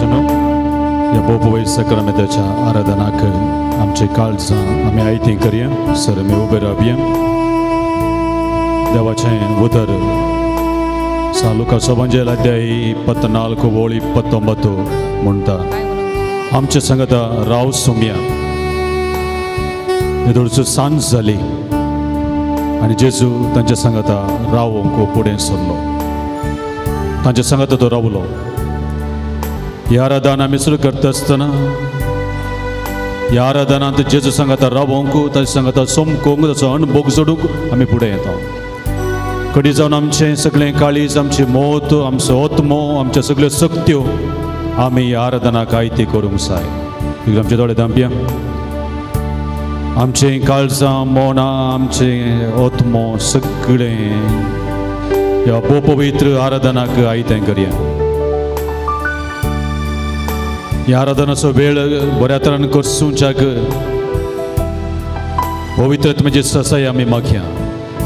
वचनो या बोपवय सक्रमेताच्या आराधनाक आमचे काळज आम्ही आयती करया सर आमी उबे रावया देवाचें उदर लुकाचो एवंजेल अध्याय 14 ओळी 19 म्हणटा आमचे संगत राव सोम्या येदोळचो सांज जाली आनी जेजू तांच्या संगत रावोंक फुडें सरलो तांच्या संगत तो रावलो ह्या आराधना आमी सुरू करता आसतना ह्या आराधनांत जेजू संगत रावोंक ताचे संगत सोमकोंक ताचो अणभव जोडूंक आमी फुडें येता कडी जावन आमचें सगळें काळीज आमची मोत आमचो आत्मो आमच्या सगळ्यो शक्त्यो आमी ह्या आराधनाक आयती करूंक जाय आमचे दोळे धांपया आमचें काळजां मोना आमचें आत्मो सगळें ह्या पवित्र आराधनाक आयतें करया ह्या आराधनाचो वेळ बऱ्या तरान करसूंच्याक पवित्रत्मेची ससाय आमी मागया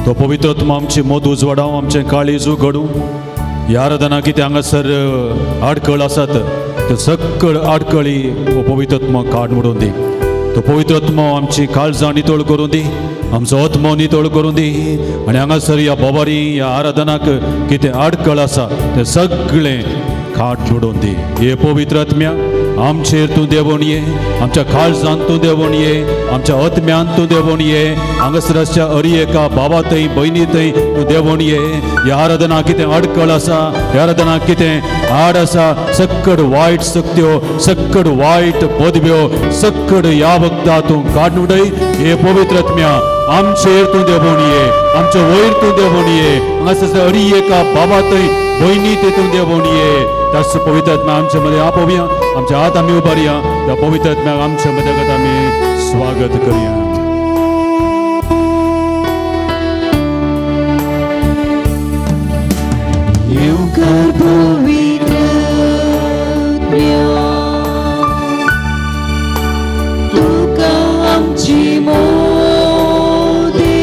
तो पवित्रत्म आमची मोद उजवाडाव आमचें काळीज उगडूं ह्या आराधना कितें हांगासर आडखळ आसात त्यो सकळ आडखळी हो पवित्रत्म काड मोडून दी तो पवित्रत्म आमची काळजां नितळ करून दी आमचो आत्मो नितळ करून दी आनी हांगासर ह्या बोवारी ह्या आराधनाक कितें आडखळ आसा तें सगळें काड मोडून दी हे पवित्रत्म्या आमचेर तूं देवून ये आमच्या काळजांत तूं देवून ये आमच्या आत्म्यांत तूं देवून ये हांगासराच्या हरी एका बाबा थंय भयणी थंय तूं देवून ये ह्या आराधना कितें आडखळ आसा ह्या आराधना कितें आड आसा सक्कड वायट शक्त्यो सक्कड वायट पदव्यो सक्कड ह्या वखदां तूं काडून उडय हे पवित्रत्म्या आमचेर तूं देवून ये आमच्या वयर तूं देवून ये हांगासर हरी एका बाबा थंय भयणी तेतून देवून ये त्याच पवित्रत्म्या आमच्या मध्ये आपोवया आमच्या हात आमी उबारया त्या पवित्रत्म्याक आमच्या मदत आमी स्वागत करया तुका आमची मोदे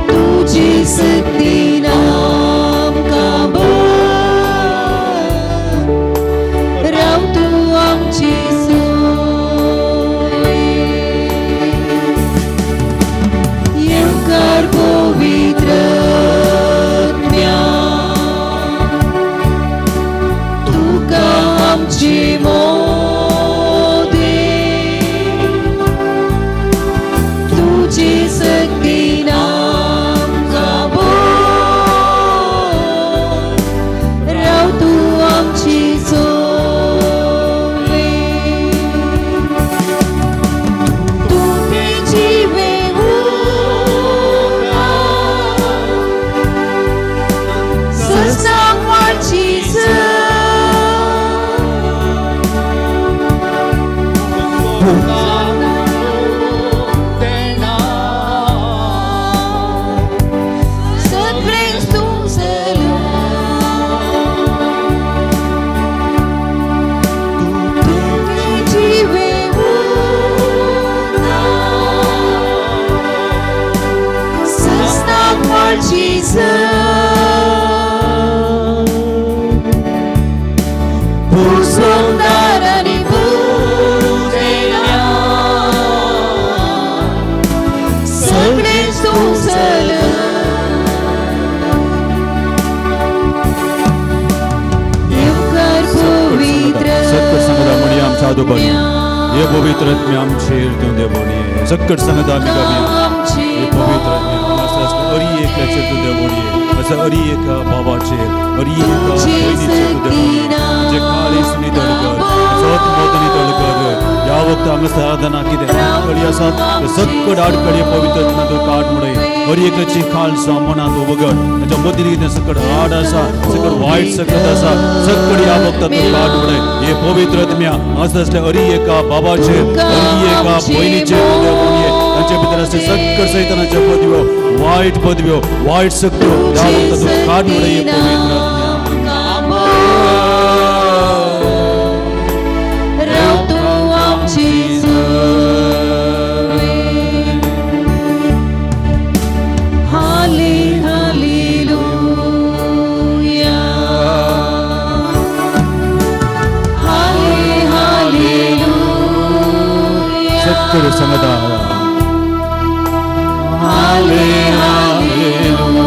तुझी शक्ती ये पवित्रत्म्या आमचेर तूं देवून ये सकट संगत आमी गावया ये पवित्रत्म्या हांगासर हरी एकल्याचेर तूं देवून ये अशा हरी एका बाबाचेर हरी एका भयणीचेर तूं देवून ये जे काळीज नितळ कर सत मोद नितळ कर ह्या वखदां हांगासर आराधना कितें आडखळी आसात ते सकट आडखळी पवित्रत्म्या तूं काड म्हणय हरी एकाची काळजां मनांत उगड ताच्या मदीं कितें सकट आड आसा सकट वायट सकट आसा सकट ह्या वखदां तूं काड म्हणय हे पवित्रत्म्या हांगासर असल्या हरी एका बाबाचेर हरी एका भयणीचेर तूं देवून ये तांचे भितर असले सकट सैतानाच्यो पदव्यो वायट शक्त्यो ह्या वखदां तूं काड म्हणय हे पवित्रत्म्या सांगता हाले हालेलुया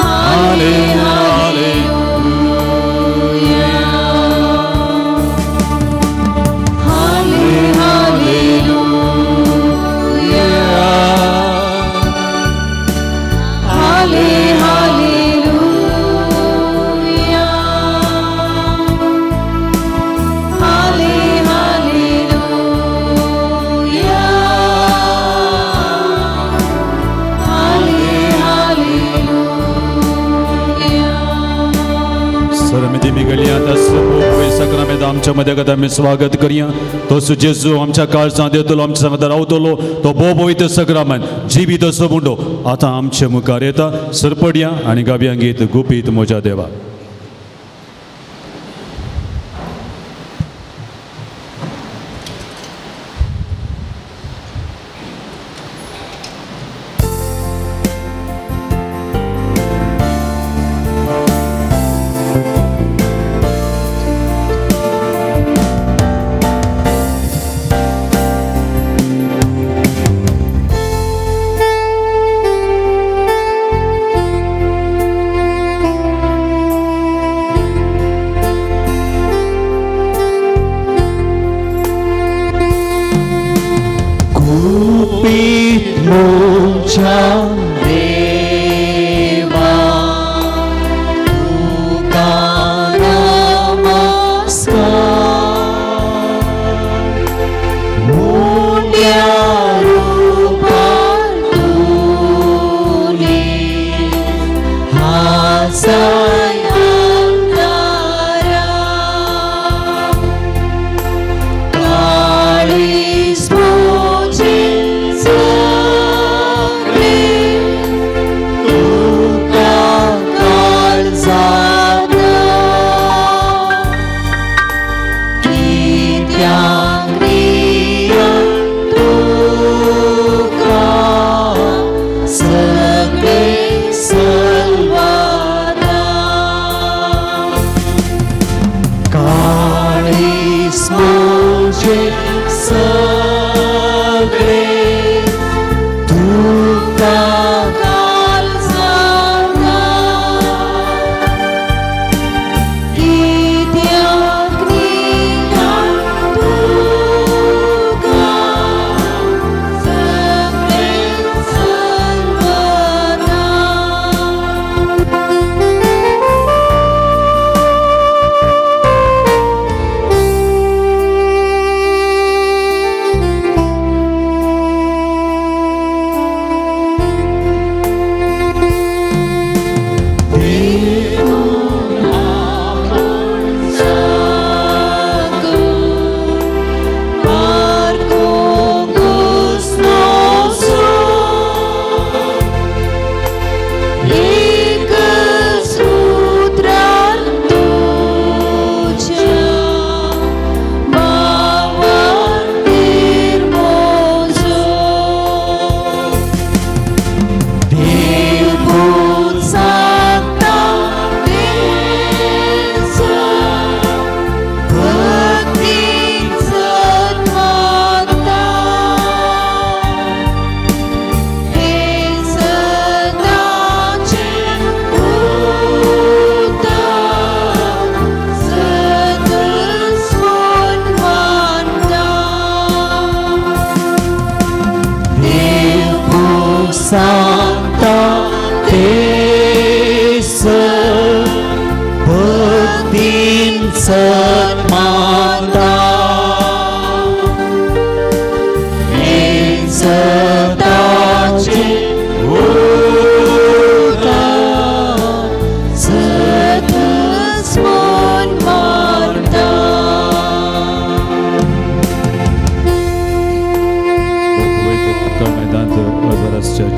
हाले हालेलुया हाले हालेलुया हाले हालेलुया हाले हालेलुया हाले हालेलुया सर मी ती गलिया दस सक्रमेंत आमच्या मध्ये कदा आम्ही स्वागत करूया तो जेजू आमच्या काळजां देतलो आमच्या सांगता रावतलो तो बोबोयत सक्रमेंत जिवीत असो म्हणटो आता आमचे मुखार येता सरपडया आणि गाभ्यां गीत गुपीत म्हज्या देवा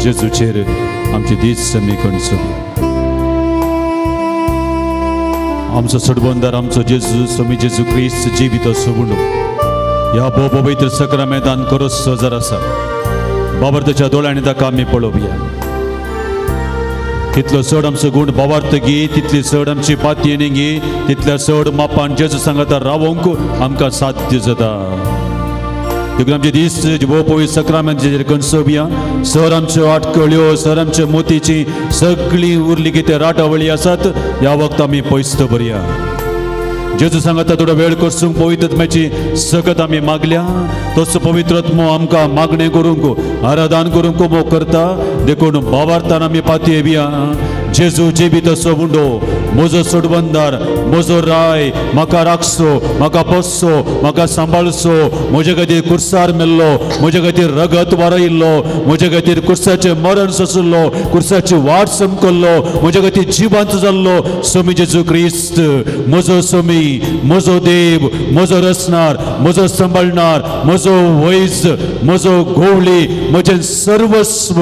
जेजूचेर आमची दीस समीकरण सोडया आमचो सडबंदार आमचो जेजू स्वामी जेजू क्रिस्त जिवीत असो म्हणून ह्या पवित्र सक्रमेंतान खरोच सजर आसा बाबर त्याच्या दोळ्यांनी ताका आमी पळोवया तितलो चड आमचो गूण भावार्थ घे, तितली चड आमची पातयेनी घे, तितल्या चड मापान जेजू सांगता रावोंक आमकां साध्य जाता. देखून आमचे दीस भोव पवित्र सक्रामेंताचेर कणसोवया. सर आमच्यो आटकळ्यो, सर आमच्या मोतीची सगळी उरली कितें राटावळी आसात, ह्या वक्त आमी पयस भरया. जेजू सांगता थोडो वेळ करसूंक पवित्रत्म्याची सकत आमी मागल्या. तसो पवित्रत्मो आमकां मागणें करूंक, आराधन करूंक मोग करता. देखून भावार्थान आमी पातये येवया. जेजू जेबी तसो उंडो, म्हजो सोडबंदार, म्हजो राय, म्हाका राखसो, म्हाका पोससो, म्हाका सांबाळसो. म्हजे खातीर कुर्सार मेल्लो, म्हजे खातीर रगत वारयल्लो, म्हजे खातीर कुर्साचें मरण सोंसलो, कुर्साची वाट संपकल्लो, म्हजे खातीर जिवंत जाल्लो स्वामी जेजू क्रिस्त. म्हजो स्वामी, म्हजो देव, म्हजो रचणार, म्हजो सांबाळणार, म्हजो वैज, म्हजो गोवळी, म्हजें सर्वस्व,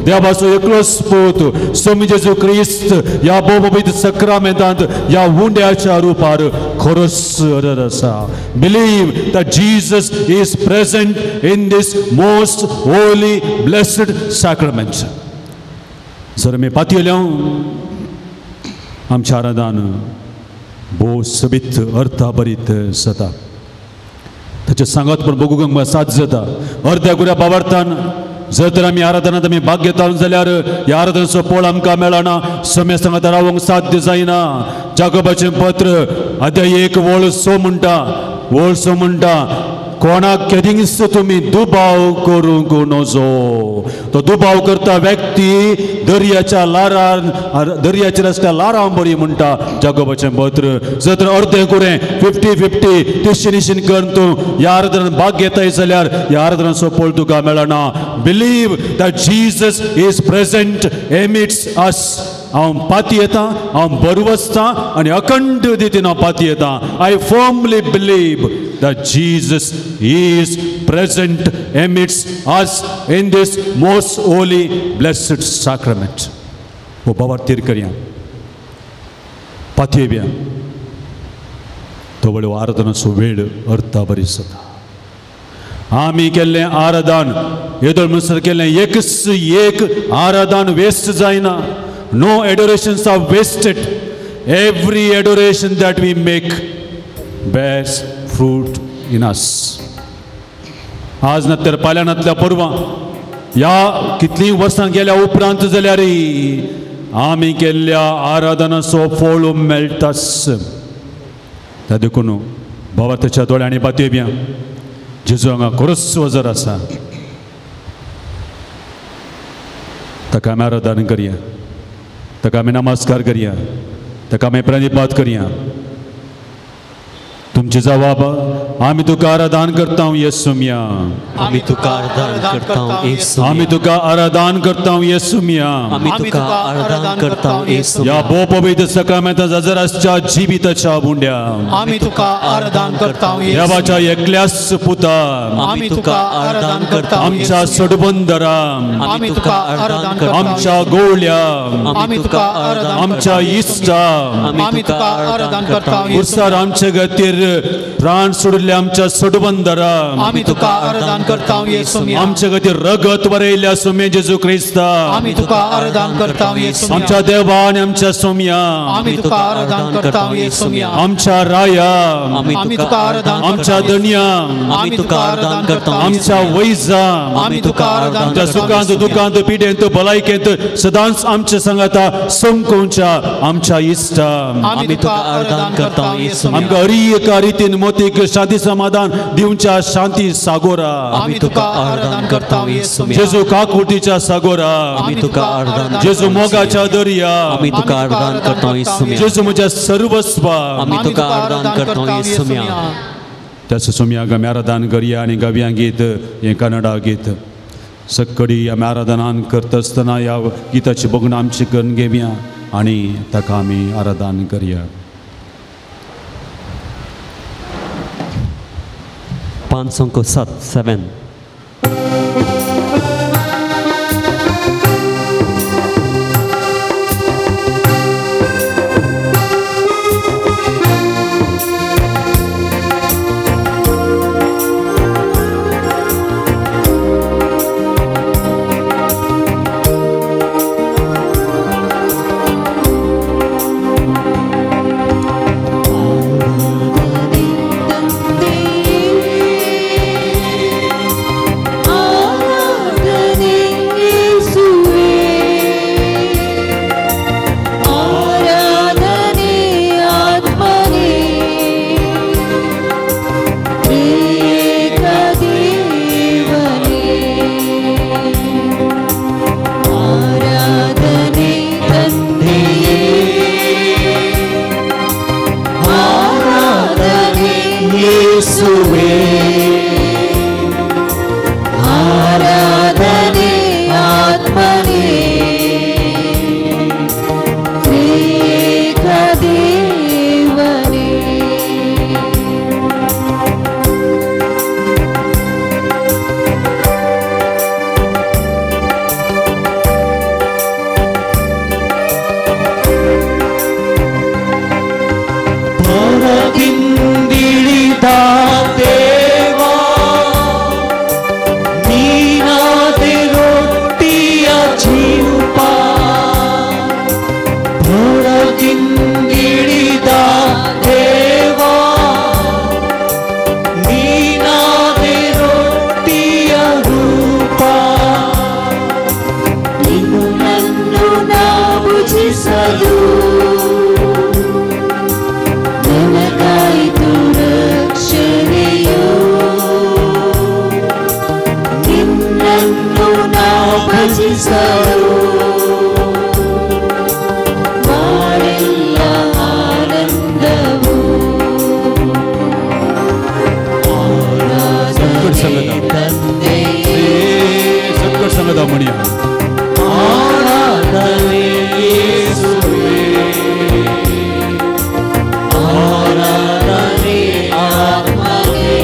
देवाचो एकलोच पूत स्वामी जेजू क्रिस्त ह्या पवित्र सक्रामेंतांत ह्या उंड्याच्या रुपार खरोच हजर आसा. Believe that Jesus is present in this most holy blessed sacrament. जर आमी पातयेल्या आमचें आराधन भोव सोबीत अर्थाभरीत जाता. ताचें सांगत पण बगूंक आमकां साथ जाता. अर्ध्या गुऱ्या भावार्थान जर तर आमी आराधनांत आमी भाग घेता जाल्यार ह्या आराधनेचो फळ आमकां मेळना, समय सांगता रावंक साध्य जायना. जाकोबाचें पत्र अध्याय 1 वळ 6 म्हणटा, कोणाक केदींच तुमी दुबाव करूंक नजो. तो दुबाव करता व्यक्ती दर्याच्या लारान, दर्याचेर आसल्या लारां बरी म्हणटा जाकोबाचें पत्र. जर तर अर्दें कुरें 50-50 तिश्चिनीशीन करून तूं ह्या आराधनांत भाग घेताय जाल्यार ह्या आराधनाचो फळ तुका मेळना. Believe that Jesus is present amidst us. हांव पाती येता, हांव बरवसता आनी अखंड रितीन हांव पाती येता. I firmly believe that Jesus is present amidst us in this most holy blessed sacrament. वो भावार्थीर करया, पातयेव्या. तो वळ्यो आराधनाचो वेळ अर्थाभरीत जाता. आमी केल्लें आराधन येदोळ म्हणसर केल्लें एकच एक आराधन वेस्ट जायना. No adorations are wasted. Every adoration that we make bears fruit in us. आज नंतर पाल्यानांतल्या परवां ह्या कितलीं वर्सां गेल्या उपरांत जाल्यार आमी केल्ल्या आराधनाचो फळ मेळटाच. त्या देखून भावार्थाच्या दोळ्यांनी पातयेव्या. जेजू हांगा खरोच हजर आसा. ताका आमी आराधन करया, ताका आमी नमस्कार करया, ताका आमी प्रणिपात करया. तुमचे जवाब, आमी तुका आराधन करता येसुमिया, आमी तुका आराधन करता येसुमिया, आमी तुका आराधन करता येसुमिया, आमी तुका आराधन करता येसुमिया. या भोव पवित्र सक्रामेंतांत हजर आसच्या जिविताच्या बुंड्या आमी तुका आराधन करता देवाच्या एकल्याच पुता, आमी तुका आराधन करता आमच्या सोडबंदरा, आमी तुका आराधन करता आमच्या गोवल्या, आमी तुका आराधन आमच्या इष्टा, आमी तुका आराधन करता उर्सार आमचे खातीर प्राण सोडिल्ल्या आमच्या सोडबंदरा, आमी तुका आराधन करता येसुमिया. आमच्या खातीर रगत वारयल्या स्वामी जेजू क्रिस्ता, आमी तुका आराधन करता येसुमिया. आमच्या देवा आनी आमच्या सोम्या, आमी तुका आराधन करता येसुमिया. आमच्या राया, आमी तुका आराधन आमच्या धन्या, आमी तुका आराधन करता आमच्या वैजा, आमी तुका आराधन आमच्या करता सुखांत दुखांत पिडेंत भलायकेंत सदांच आमच्या संगाता समकोवच्या आमच्या इष्टा. आमी तुका आराधन करता येसुमिया. आमकां हर रितीन मोतीक शांती समाधान दिवच्या शांती सागोरा, आमी तुका आराधन करता येसुमिया. जेजू काकुटीच्या सागोरा, आमी तुका आराधन जेजू मोगाच्या दर्या, आमी तुका आराधन करता येसुमिया. जेजू म्हज्या सर्वस्वा, आमी तुका आराधन करता येसुमिया. त्याच सोम्याक आमी आराधन करया. आनी गव्यां गीत हें कन्नडा गीत सक्कडी आमी आराधनान करता आसतना ह्या गिताची बगून आमची करून घेवया आनी ताका आमी आराधन करया. 557. ಕರುಣಾ ಭಜಿಸಲು ಬಾಳೆಲ್ಲ ಆನಂದವು ಸಂಕಟ ಸಂಘದ ಸಂಕಟ ಸಂಘದ ಮಣಿಯ ಆರಾಧನೆ ಯೇಸುವೇ ಆರಾಧನೆ ಆತ್ಮವೇ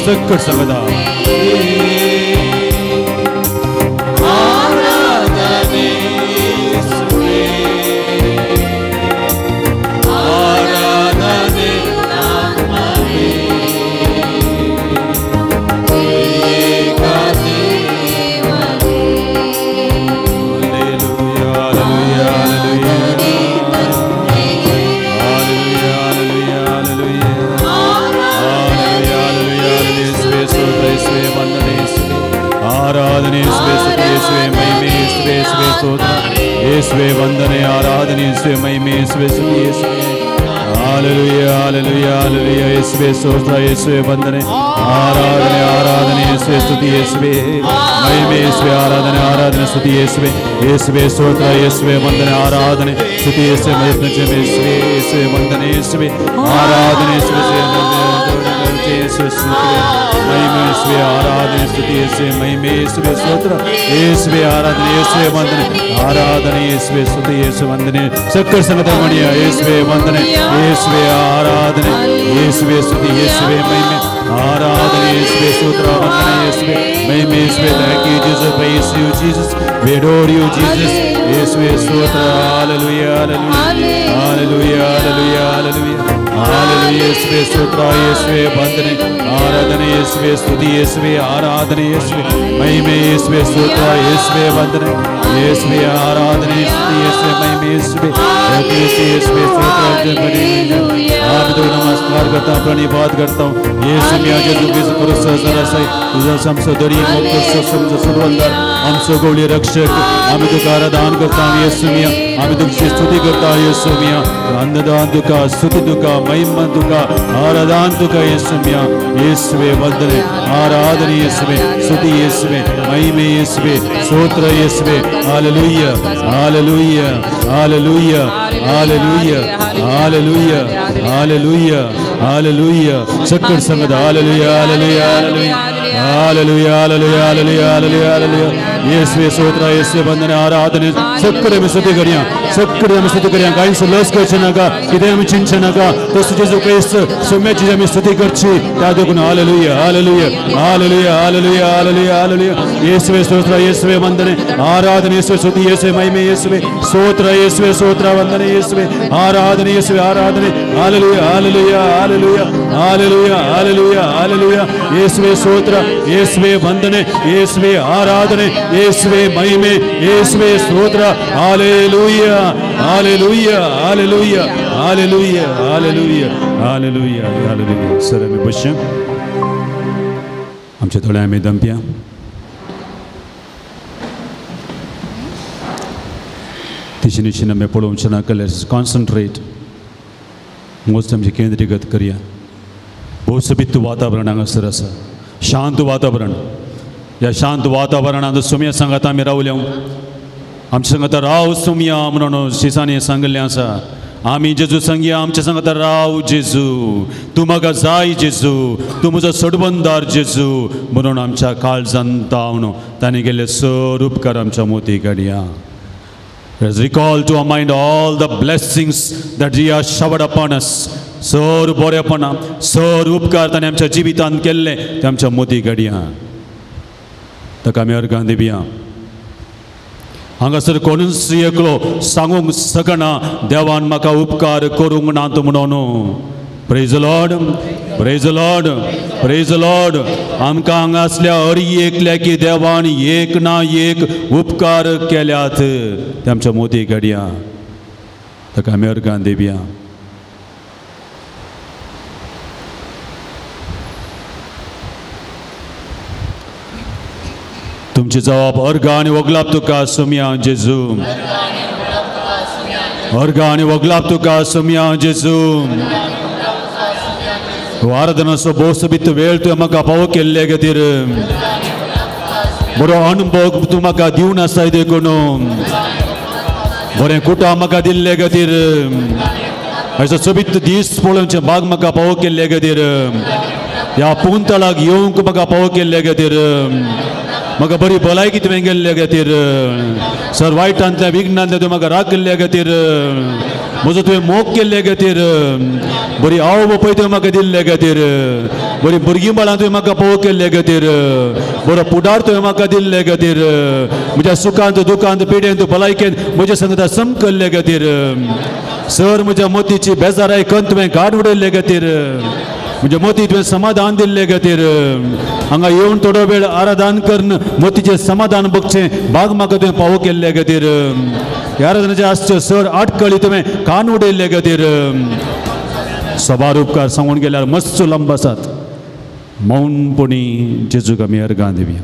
ಸಂಕಟ ಸಂಘದ ಆರಾಧನೆ ಯೇಸುವೇ ಆರಾಧನೆ ಆತ್ಮವೇ ಆರಾಧನೆ ಯೇಸುವೆ ಮಹಿಮೆ ಯೇಸುವೆ ಸ್ತೋತ್ರ ಯೇಸುವೆ ವಂದನೆ ಆರಾಧನೆ ಯೇಸುವೆ ಮಹಿಮೆ ಯೇಸುವೆ ಸ್ತುತಿ ಯೇಸುವೆ Hallelujah, hallelujah, hallelujah. ಯೇಸುವೆ ಸ್ತೋತ್ರ ಯೇಸುವೆ ವಂದನೆ ಆರಾಧನೆ ಆರಾಧನೆ ಯೇಸುವೆ ಸ್ತುತಿ ಯೇಸುವೆ ಮಹಿಮೆ ಯೇಸುವೆ ಆರಾಧನೆ ಆರಾಧನೆ ಸ್ತುತಿ ಯೇಸುವೆ ಯೇಸುವೆ ಸ್ತೋತ್ರ ಯೇಸುವೆ ವಂದನೆ ಆರಾಧನೆ ಸ್ತುತಿ ಯೇಸುವೆ ಮಹಿಮೆ ಯೇಸುವೆ ಯೇಸುವೆ ವಂದನೆ ಯೇಸುವೆ ಆರಾಧನೆ ಯೇಸುವೆ ಯೇಸುವೆ ಸ್ತುತಿ ಮಹಿಮೆ ಯೇಸುವೆ ಆರಾಧನೆ ಸ್ತುತಿ ಯೇಸುವೆ ಮಹಿಮೆ ಯೇಸುವೆ ಸ್ತೋತ್ರ ಯೇಸುವೆ ಆರಾಧನೆ ಯೇಸುವೆ ವಂದನೆ ಆರಾಧನೆ ಯೇಸುವೆ ಸ್ತುತಿ ಯೇಸುವೆ ವಂದನೆ ಸಕ್ಕರ್ ಸಂಗದ ಮಣಿಯ ಯೇಸುವೆ ವಂದನೆ ಯೇಸುವೆ ಆರಾಧನೆ ಯೇಸುವೆ ಸ್ತುತಿ ಯೇಸುವೆ ಮಹಿಮೆ ಆರಾಧನೆ ಯೇಸುವೆ ಸ್ತೋತ್ರ ವಂದನೆ ಯೇಸುವೆ ಮಹಿಮೆ ಯೇಸುವೆ thank you Jesus praise you Jesus we adore you Jesus ಯೇಸುವೆ ಸ್ತೋತ್ರ ಹalleluya hallelujah hallelujah hallelujah hallelujah hallelujah ಯೇಸುವೆ ಸ್ತೋತ್ರ ಯೇಸುವೆ ವಂದನೆ ಆರಾಧನೆ ಯೇಸುವೆ ಸ್ತುತಿ ಯೇಸುವೆ ಆರಾಧನೆ ಯೇಸುವೆ ಮಹಿಮೆ ಯೇಸುವೆ ಸ್ತೋತ್ರ ಯೇಸುವೆ ವಂದನೆ ಯೇಸುವೆ ಆರಾಧನೆ ಸ್ತುತಿ ಯೇಸುವೆ ಮಹಿಮೆ ಯೇಸುವೆ यीशुवे स्तोत्र आप तो नमस्कार करता हूँ प्रणिपात करता हूँ यीशु में आज जो किस पुरुष जरा से तुझा समसदरी मुक्त समझ सुरवंदर हम सोगोली रक्षक हम तो आराधना करता हूँ यीशु में हम तो स्तुति करता हूँ यीशु में अन्नदान तुका स्तुति तुका महिमा तुका आराधना तुका यीशु में यीशुवे वंदने आराधना यीशुवे स्तुति यीशुवे महिमा यीशुवे स्तोत्र यीशुवे hallelujah hallelujah hallelujah hallelujah hallelujah hallelujah hallelujah शक्कर संगत hallelujah hallelujah hallelujah hallelujah hallelujah hallelujah hallelujah hallelujah यीशुवे स्तोत्र यीशुवे वंदने आराधने शक्कर में स्तुति करिया शक्कर में स्तुति करिया काही लस करचनाका किदें आमी चिंचनाका तो जेजू क्रिस्त सोम्याची आमी स्तुति करची त्या देखून hallelujah hallelujah hallelujah hallelujah hallelujah hallelujah यीशुवे स्तोत्र यीशुवे वंदने आराधने यीशुवे स्तुति यीशुवे महिमा यीशुवे स्तोत्र यीशुवे स्तोत्र वंदने यीशुवे आराधने यीशुवे आराधने hallelujah hallelujah hallelujah hallelujah hallelujah hallelujah यीशुवे स्तोत्र यीशुवे वंदने यीशुवे आराधने यीशुवे महिमा यीशुवे स्तोत्र hallelujah hallelujah hallelujah hallelujah hallelujah hallelujah hallelujah सर आमी बसया आमच्या थोड्या आमी दंप्या तिशीन आमी पळोवचें नाका लेट्स कॉन्सन्ट्रेट मोस्ट आमचे केंद्रीगत करया भोवसबीत वातावरण हांगासर आसा, शांत वातावरण. ह्या शांत वातावरणांत सुमया सांगात आमी रावल्या. आमच्या सांगात राव सुमया म्हणून शिसांनी सांगलें आसा. आमी जेजू सांगया आमच्या सांगात राव जेजू, तूं म्हाका जाय जेजू, तूं म्हजो सोडबंदार जेजू म्हणून आमच्या काळजांत तावन ताणें गेले सर उपकार आमच्या मोती काडया. Let's recall to our mind all the blessings that He has showered upon us. सर बरेपणां, सर उपकार ताणें आमच्या जिवितांत केल्ले ते आमच्या मोती काडया. ताका आमी अर्गां दिवया. हांगासर कोणूच एकलो सांगूंक सकना देवान म्हाका उपकार करूंक नात म्हणून. Praise Lord, praise Lord, praise Lord. आमकां हांगा असल्या हर एकल्या की देवान एक ना एक उपकार केल्यात ते आमच्या मोती काडया. ताका आमी अर्गां दिवया. तुमचे जबाब अर्गां आनी वगलाप तुका सुमया जेजू, अर्गां आनी वगलाप तुका सुमया जेजू. आराधनाचो भोवसबीत वेळ तुवें म्हाका फावो केल्ले खातीर, बरो अनुभव तूं म्हाका दिवन आसा देखून, बरें कुटुंब म्हाका दिल्ले खातीर, हाचो सोबीत दीस पळोवचे भाग म्हाका फावो केल्ले खातीर, ह्या पुंतळाक येवंक म्हाका फावो केल्ले खातीर, म्हाका बरी भलायकी तुवें गेल्ले खातीर, सर वायटांतल्या विघ्नांतल्या तुवें म्हाका राखले खातीर, म्हजो तुवें मोग केल्ले खातीर, बरी आवय बापूय तुवें म्हाका दिल्ले खातीर, बरी भुरगीं बाळां तुवें म्हाका फावो केल्ले खातीर, बरो पुडार तुवें म्हाका दिल्ले खातीर, म्हज्या सुखांत दुखांत पिडेंत भलायकेंत म्हज्या संगता सम केल्ले खातीर, सर म्हज्या मोतीची बेजाराय खंत तुवें काड उडयल्ले खातीर, म्हणजे मोती तुवें समाधान दिल्ले खातीर, हांगा येवन थोडो वेळ आराधन करून मोतीचें समाधान बगचें भाग म्हाका तुवें फावो केल्ले खातीर, ह्या आराधनाचे आसच्यो सर आटकळी तुवें कान उडयल्ले खातीर, सबार उपकार सांगून गेल्यार मस्त लंब आसात. मौनपणी जेजूक आमी अर्गां दिवया.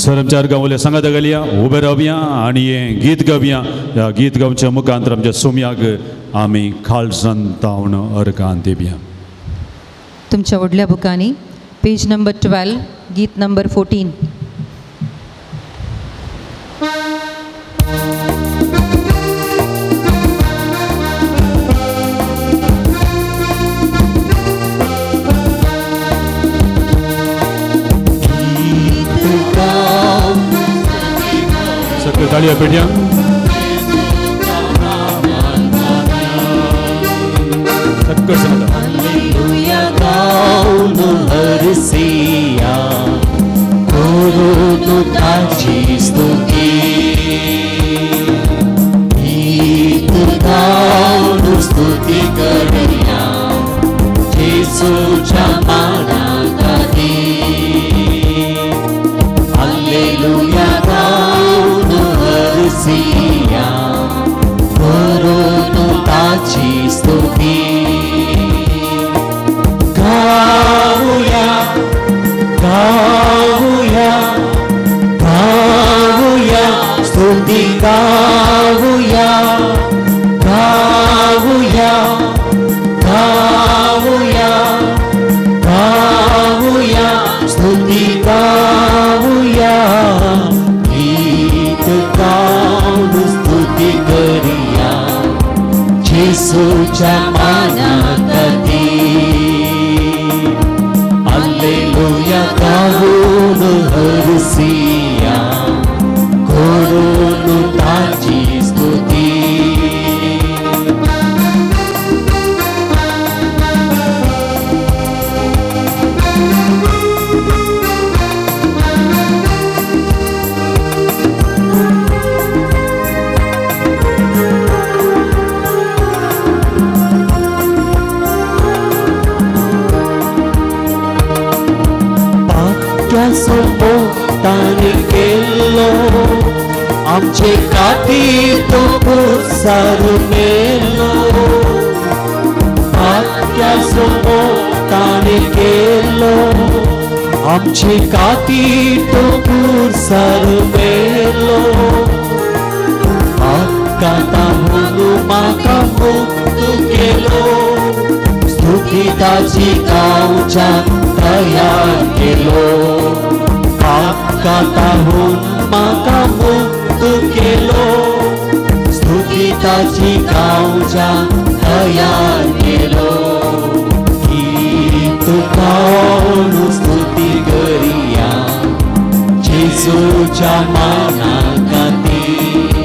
सर आमच्या अर्गां वयले सांगात घालया, उबे रावया आनी हें गीत गावया. ह्या गीत गावच्या मुखांतर आमच्या सोमयाक आमी काळजांत तावन अर्गां दिवया. तुमच्या व्हडल्या बुकांनी पेज नंबर 12, गीत नंबर 14. सगळे ताळया पेटया. सक्कळ सांगता. हरसिया करून ताची स्तुती, गीत गाऊन स्तुती करूया येशूच्या मानाखाली. हालेलुया गाऊन हरसिया करून ताची स्तुती. गाऊया गाऊया गाऊया स्तुती गाऊया गाऊया गाऊया गाऊया स्तुती गाऊया. गीत गाऊन स्तुती करूया येशूच्या मानाखाली. हालेलुया गाऊन हरसिया करून ताची स्तुती. सोबताने गेलो आमचे काठी तो सारून मेलो. आख्या सोबताने गेलो आमचे काती तो पुरसार मेलो आकाता म्हणू म्हाका मुक्त केलो स्तुती ताची गावच्या तयार केलो आकाता म्हणून म्हाका मुक्त केलो स्तुती ताची गावच्या तयार केलो गीत गाऊन स्तुती करिया जेसूच्या माना खातीर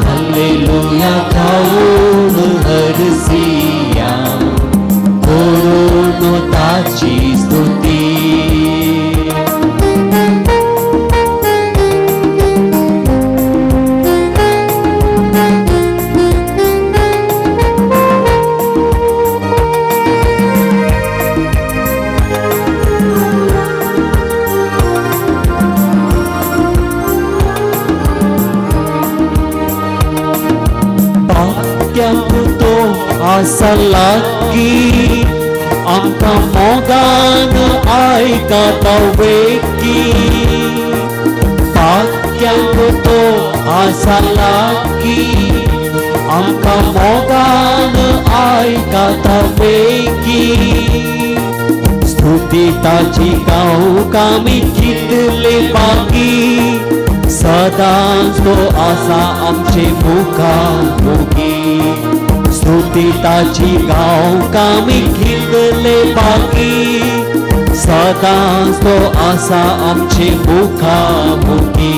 हालेलुया गाऊन हरसिया करून ताची स्तुती आसा लागी आमकां मोगान आयकाता वेकी पाक्यांक तो आसा लागी आमकां मोगान आयकाता वेकी स्तुती ताची गावूंक आमी कितले पागी सदांच तो आसा आमचे मुखामुखी स्तुती ताची गावूंक आमी कितले पागी सदांच तो आसा आमचे मुखामुखी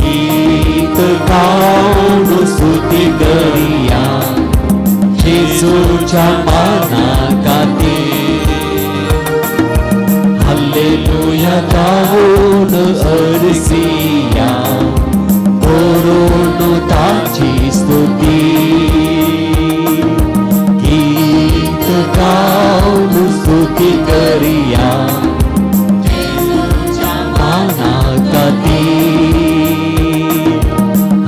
गीत गाऊन स्तुती करिया जेसूच्या माना खातीर हालेलुया गाऊन हरसिया करून ताची स्तुती गीत गाऊन स्तुती करिया माना खातीर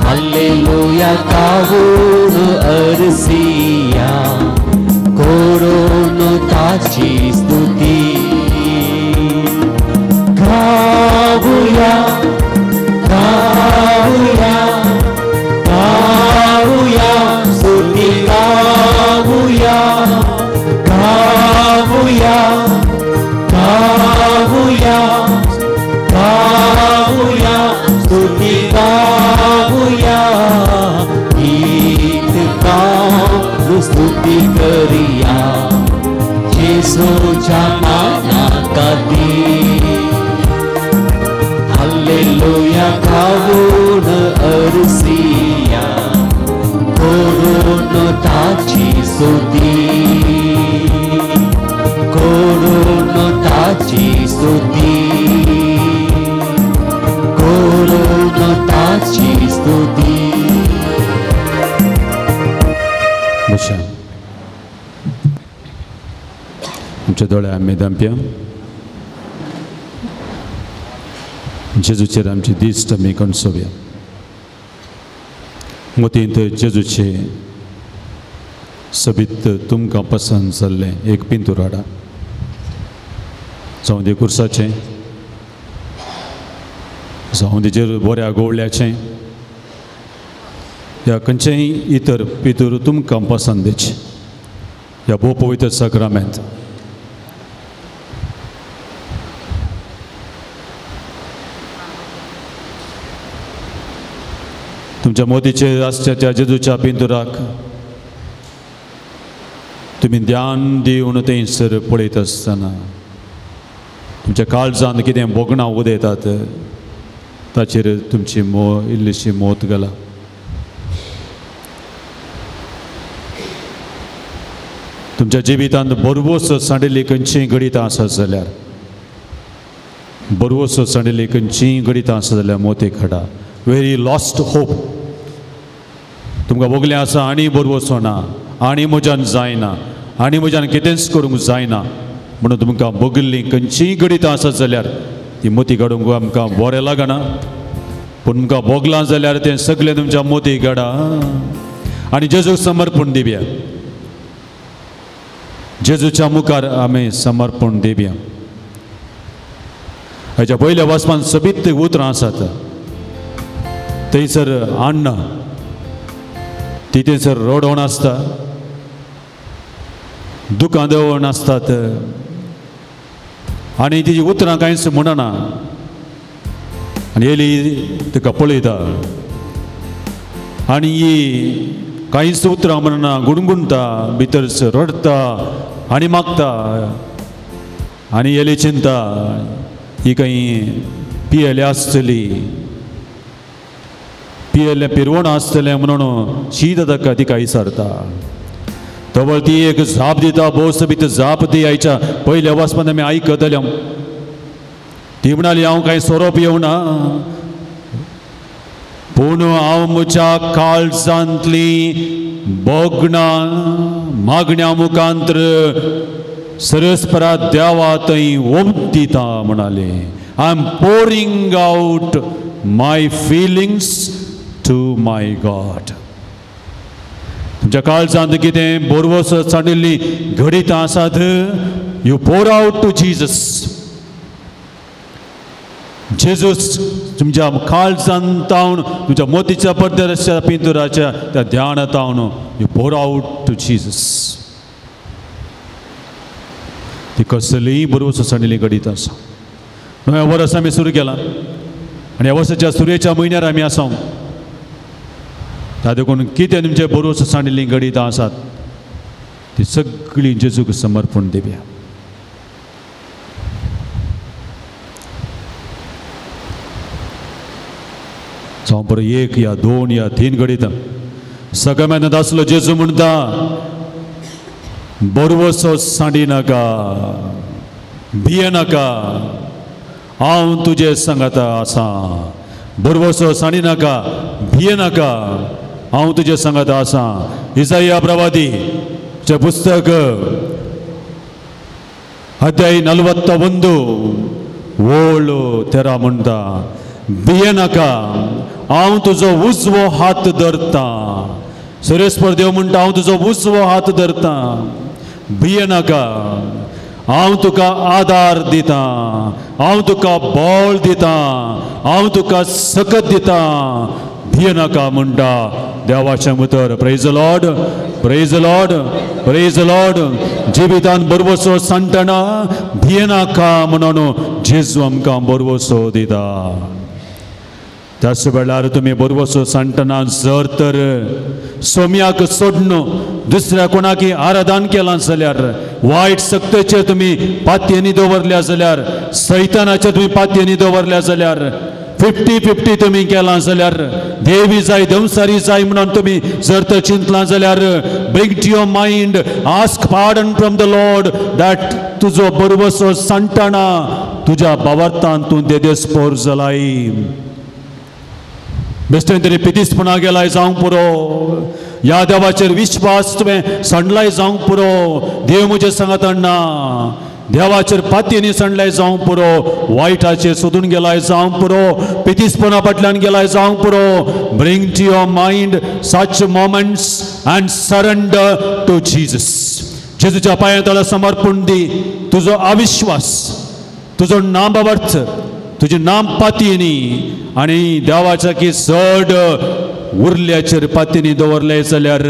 हालेलुया गाऊन हरसिया करून ताची स्तुती गाऊया गाऊया गाऊया स्तुती गाऊया गाऊया गाऊया गाऊया स्तुती गाऊया गीत गाऊन स्तुती करिया जेसूच्या माना खातीर हालेलुया गाऊन हरसिया करून ताची स्तुती करून ताची स्तुती करून ताची स्तुती बशा आमचे दोळे आमी दामप्या जेजूचेर आमची दिश्ट आमी कणसोवया मोतींत जेजूचे सबीत तुमकां पसंद जाल्लें एक पिंतूर हाडा जावं ते कुर्साचें जावं तेजेर बऱ्या गोवळ्याचें या खंयचेंय इतर पितूर तुमकां पसंदीचें ह्या भोव पवित्र सक्रामेंत तुमच्या मोतीचे आसच्या त्या जेजूच्या पिंतुराक तुमी ध्यान दिवन थंयसर पळयत आसतना तुमच्या काळजांत कितें बोगणां उदेतात ताचेर तुमची इल्लीशी मोत घाला तुमच्या जिवितांत बरवोस सांडिल्ली खंयचीय गणितां आसत जाल्यार बरवोस सांडिल्ली खंयचीय गणितां आसत जाल्यार मोतीक हाडा वेरी लॉस्ट होप तुमकां बोगलें आसा आनी बरवोसो ना आनी म्हज्यान जायना आनी म्हज्यान कितेंच करूंक जायना म्हणून तुमकां बोगिल्लीं खंयचीय गणितां आसत जाल्यार ती मोती काडूंक आमकां बरें लागना पूण तुमकां बोगलां जाल्यार तें सगळें तुमच्या मोतीक हाडा आनी जेजूक समर्पण दिवया जेजूच्या मुखार आमी समर्पण दिवया. हाच्या पयल्या वाचपान सोबीत उतरां आसात. थंयसर अन्न ती थंयसर रडवण आसता, दुकां देंवण आसतात आनी तिची उतरां कांयच म्हणना. आनी एली तिका पळयता आनी ही कांयच उतरां म्हणना, गुणगुणता, भितर रडता आनी मागता. आनी एली चिंता ही खंय पियेली आसतली, पियेल्लें पिरवण आसतलें म्हणून शीत ताका तिका विचारता. तोवर ती एक जाप दिता, भोस भितर जाप दी. आयच्या पयल्या वाचपान आमी आयकतले. ती म्हणाली हांव कांय सोरोप येवना, पूण हांव म्हज्या काळजांतली बोगणां मागण्या मुखांतर सरस्परा देवा थंय ओमतीता म्हणाले. I am pouring out my feelings to my God. तुमच्या काळजांत कितें बोरवोस सांडिल्ली घडीत आसात, you pour out to Jesus. Jesus तुमच्या काळजांतावन, तुमच्या मोतीच्या पडद्याच्या पिंतुराच्या त्या ध्यानातावन you pour out to Jesus. ती कसलीय बरोवस सांडिल्ली घडीत आसा. नव्या वर्स आमी सुरू केलां आनी ह्या वर्साच्या सुरयेच्या म्हयन्यार आमी आसा. त्या देखून कितें तुमचे बरोवस सांडिल्लीं घडीत आसात ती सगळीं जेजूक समर्पण दिवया. जावं बरं 1 या 2 या 3 घडीत सगळ्यांत आसलो जेजू म्हणटा, बरोवसो सांडी नाका, भियेनाका, हांव तुजे सांगाता आसा. बरोवसो सांडी नाका, भियेनाका, हांव तुजे सांगाता आसा. इसाया प्रवादीचें पुस्तक अध्याय 41 ओळ 13 म्हणटा, भियेनाका, हांव तुजो उजवो हात धरता. सुरेस्पर देव म्हणटा हांव तुजो उजवो हात धरता, भियेनाका, हांव तुका आदार दिता, हांव तुका बळ दिता, हांव तुका सकत दिता, भियेनाका म्हणटा देवाचें उतर. Praise the lord, praise the lord, praise the Lord. जिवितांत बरोवसो सांडटना भियेनाका म्हणून जेजू आमकां बरोवसो दिता. त्याच वेळार तुमी बरोवसो सांडटना जर तर सोम्याक सोडून दुसऱ्या कोणाकी आराधन केलां जाल्यार, वायट सक्तीचेर तुमी पातयेनी दवरल्या जाल्यार, सैतानाचेर तुमी पातयेनी दवरल्या जाल्यार, 50-50 तुमी केलां जाल्यार, देवी जाय देवसारी जाय म्हणून तुमी जर तर चिंतलां जाल्यार, bring to your mind, ask pardon from the Lord that तुजो बरोवसो सांडटना तुज्या भावार्थान तूं देदेस्पोर जालाय. बेश्टें तरी पितीसपणा गेलाय जावंक पुरो, ह्या देवाचेर विश्वास तुवें सांडलाय जावंक पुरो, देव म्हजें सांगता ना, देवाचेर पातयेनी सांडलाय जावंक पुरो, वायटाचेर सोदून गेलाय जावंक पुरो, पितीसपणा फाटल्यान गेलाय जावंक पुरो. Bring to your mind such moments and surrender to Jesus. जेजूच्या पांया तळा समर्पण दी. तुजो अविश्वास, तुजो नामवर्थ, तुजी नाम पातयेनी आनी देवाच्या की चड उरल्याचेर पातयेनी दवरले जाल्यार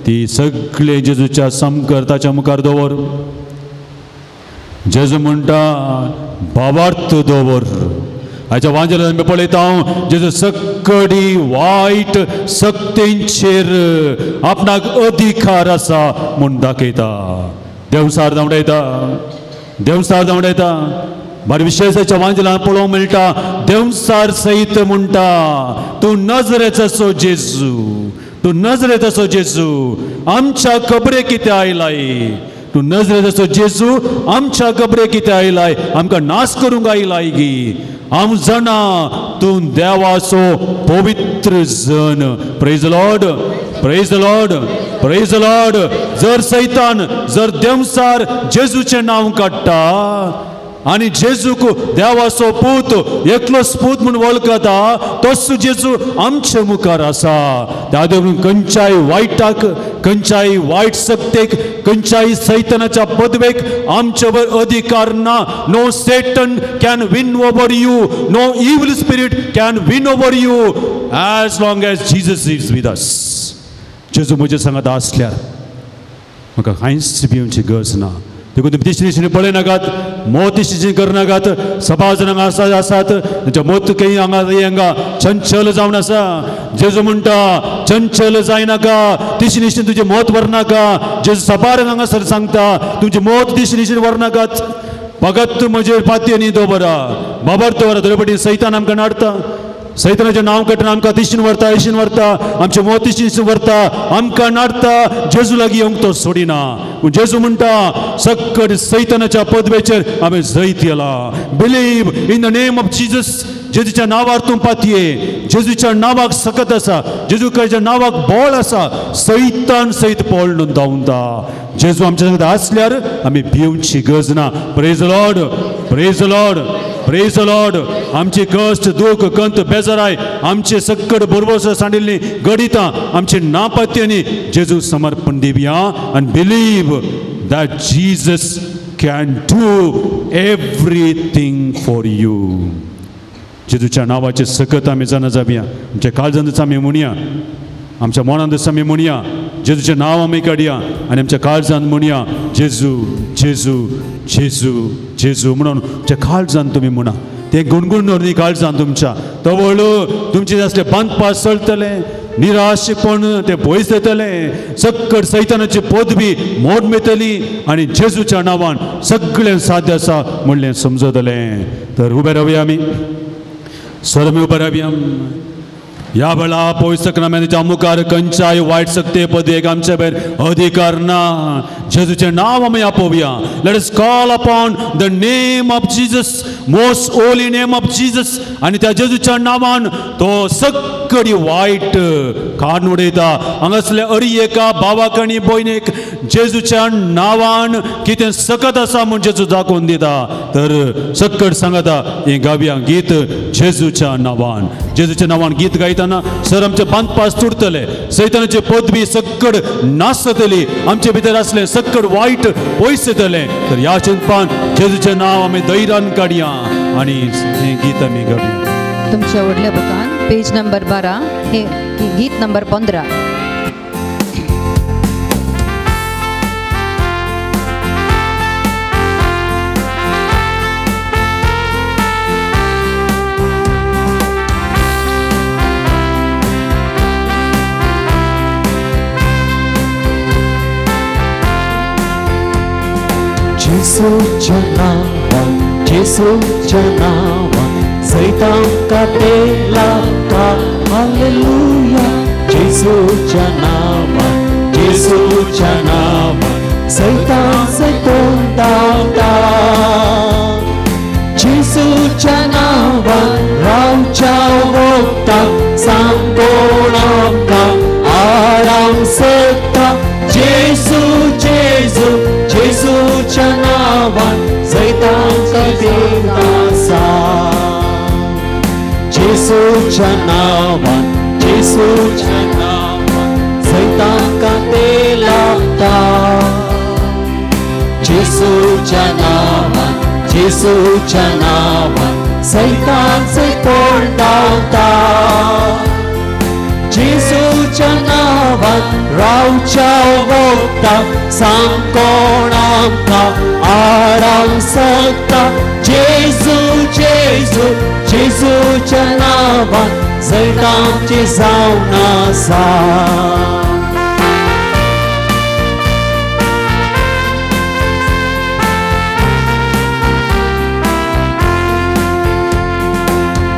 ती सगळे जेजूच्या समकर्ताच्या मुखार दवर. जेजू म्हणटा भावार्थ दवर. हाच्या वांजेलांत आमी पळयता जेजू सकडी वायट सक्तींचेर आपणाक अधिकार आसा म्हूण दाखयता. देवसार धांवडायता, देवसार धांवडायता. बरें विशेशाच्या वांजेलांत पळोवंक मेळटा, देवसार सयत म्हणटा, तूं नजरेचो जेजू, तूं नजरेचो जेजू आमच्या कबरे कितें आयलाय, तूं नजरेचो जेजू आमच्या कबरे कितें आयलाय, आमकां नाश करूंक आयलाय गी. हांव जाणा तूं देवाचो पवित्र जन. Praise the lord, praise the lord, praise the Lord. जर सैतान जर देवसार जेजूचें नांव काडटा आनी जेजूक देवाचो पूत एकलोच पूत म्हूण वळखता, तोच जेजू आमच्या मुखार आसा. त्या देखून खंयच्याय वायटाक खंयच्याय वायट सक्तेक खंयच्याय सैतानाच्या पदवेक आमच्यावर अधिकार ना. No Satan can win over you, no evil spirit can win over you as long as Jesus is with us. जेजू म्हजे सांगात आसल्यार म्हाका कांयच भिवची गरज ना. देखून तुम्ही दिशे दिशेने पळयनाकात, मोत दिशेची करनाकात. सभा जाणांक आसात तांच्या मोत काही हांगा चंचल जावन आसा. जेजू म्हणटा चंचल जायनाका, दिशे दिशेन तुजें मोत व्हरनाका. जेजू सभार हांगासर सांगता तुमचें मोत दिशे दिशेन व्हरनाकात, फकत म्हजे पातयेनी दवरा. बाबर दवरा. दरेपटी सैतान आमकां नाडटा. सैतानाचें नांव कटून आमकां दिशेन व्हरता, इशेन व्हरता, आमचे मोत दिशेन व्हरता, आमकां नाडटा. जेजू लागीं येवंक तो सोडिना. पूण जेजू म्हणटा सक्कड सैतानाच्या पदवेचेर आमी जैत येला. Believe in the name of Jesus. जेजूच्या नांवार तूं पातये. जेजूच्या नांवाक सकत आसा. जेजूच्या नांवाक बळ आसा. सैतान सैत पळून धांवता. जेजू आमच्या सांगता आसल्यार आमी भिवची गरज ना. Praise the lord, praise the lord, praise the Lord. आमची कश्ट दूख कंत बेजाराय आमचे सक्कड बरोबर सांडिल्ली गडितां आमचे नापात्यांनी जेजू समर्पण दिवया. and believe that Jesus can do everything for you. जेजूच्या नावाचे सकत आमी जाणा जावया. आमच्या काळजांत आमी म्हणया, आमच्या मनांत आमी म्हणया, जेजूचें नांव आमी काडया आनी आमच्या काळजांत म्हणया जेजू जेजू जेजू जेजू म्हणून तुमच्या काळजांत तुमी म्हणा. ते गुणगुण न्ही काळजांत तुमच्या. तवळ तुमचे असले बांदपास चलतले, निराशपण ते भंय जातले, सक्कड सैतानाची पदवी मोड मेळटली आनी जेजूच्या नांवान सगळें साध्य आसा म्हणलें समजतलें. तर उबे रावया आमी, सरमी उबे रावया. ह्या वेळा पवित्र नाम्याच्या मुखार खंयच्याय वायट सक्ते पदवेक आमचे भायर अधिकार ना. जेजूचें नांव आमी आपोवया. Let us call upon the name of Jesus, most holy name of Jesus. आनी त्या जेजूच्या नांवान तो सक्कडी वायट काडून उडयता. हांगासले अरी एका भावाक आनी भयणीक जेजूच्या नांवान कितें सकत आसा म्हूण जेजू दाखोवन दिता. तर सक्कड सांगता हें गावया गीत जेजूच्या नांवान. जेजूच्या नांवान गीत गायतना सर आमचे बांदपास तुडतले, सैतानाची पदवी सक्कड नाश जातली, आमचे भितर असले सक्कड वायट पयस जातले. तर ह्या चिंतपान जेजूचें नांव आमी धैर्यान काडया आनी हें गीत आमी गावया. तुमच्या व्हडल्या बुकान पेज नंबर 12 हे गीत नंबर 15. जेजूच्या नांवान, जेजूच्या नांवान सैतांका तेला का. हालेलुया. जेजूच्या नांवान, जेजूच्या नांवान सैतान सैतोन धांवता. जेजूच्या नांवान रावच्या वखदाक सांगोण आमकां आराम सकता. जेजू जेजू जेजूच्या नांवान सैतांका देवता. जेजूच्या नांवान, जेजूच्या नांवान सैतांका लागता. जेजूच्या नांवान, जेजूच्या नांवान सैतान सैतोन धांवता. जेजूच्या नांवान रावच्या वखदाक सांगोण आमकां आराम सकता. जेजू जेजू जेजूच्या नांवान सैतांची जावन आसा.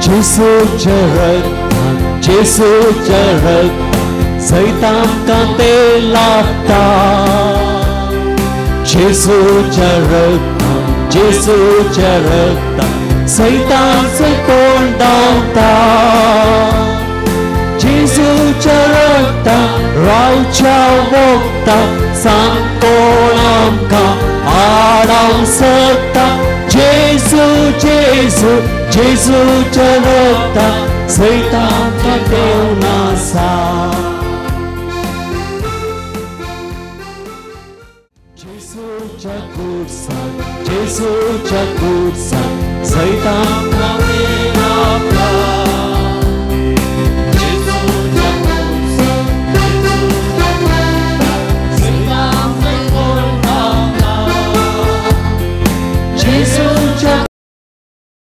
जेजूच्या रक्तान, जेजूच्या रक्तान सैतांका ते लागता. जेजूच्या रक्तान, जेजूच्या रक्तान सैतान सैतोन धांवता. जेजूच्या रक्तान रावच्या वखदाक सांगोण आमकां आडावंक सकता. जेजू जेजू जेजूच्या रक्तान सैतांका देव नासा. जेजूच्या क्रूसाक सैतान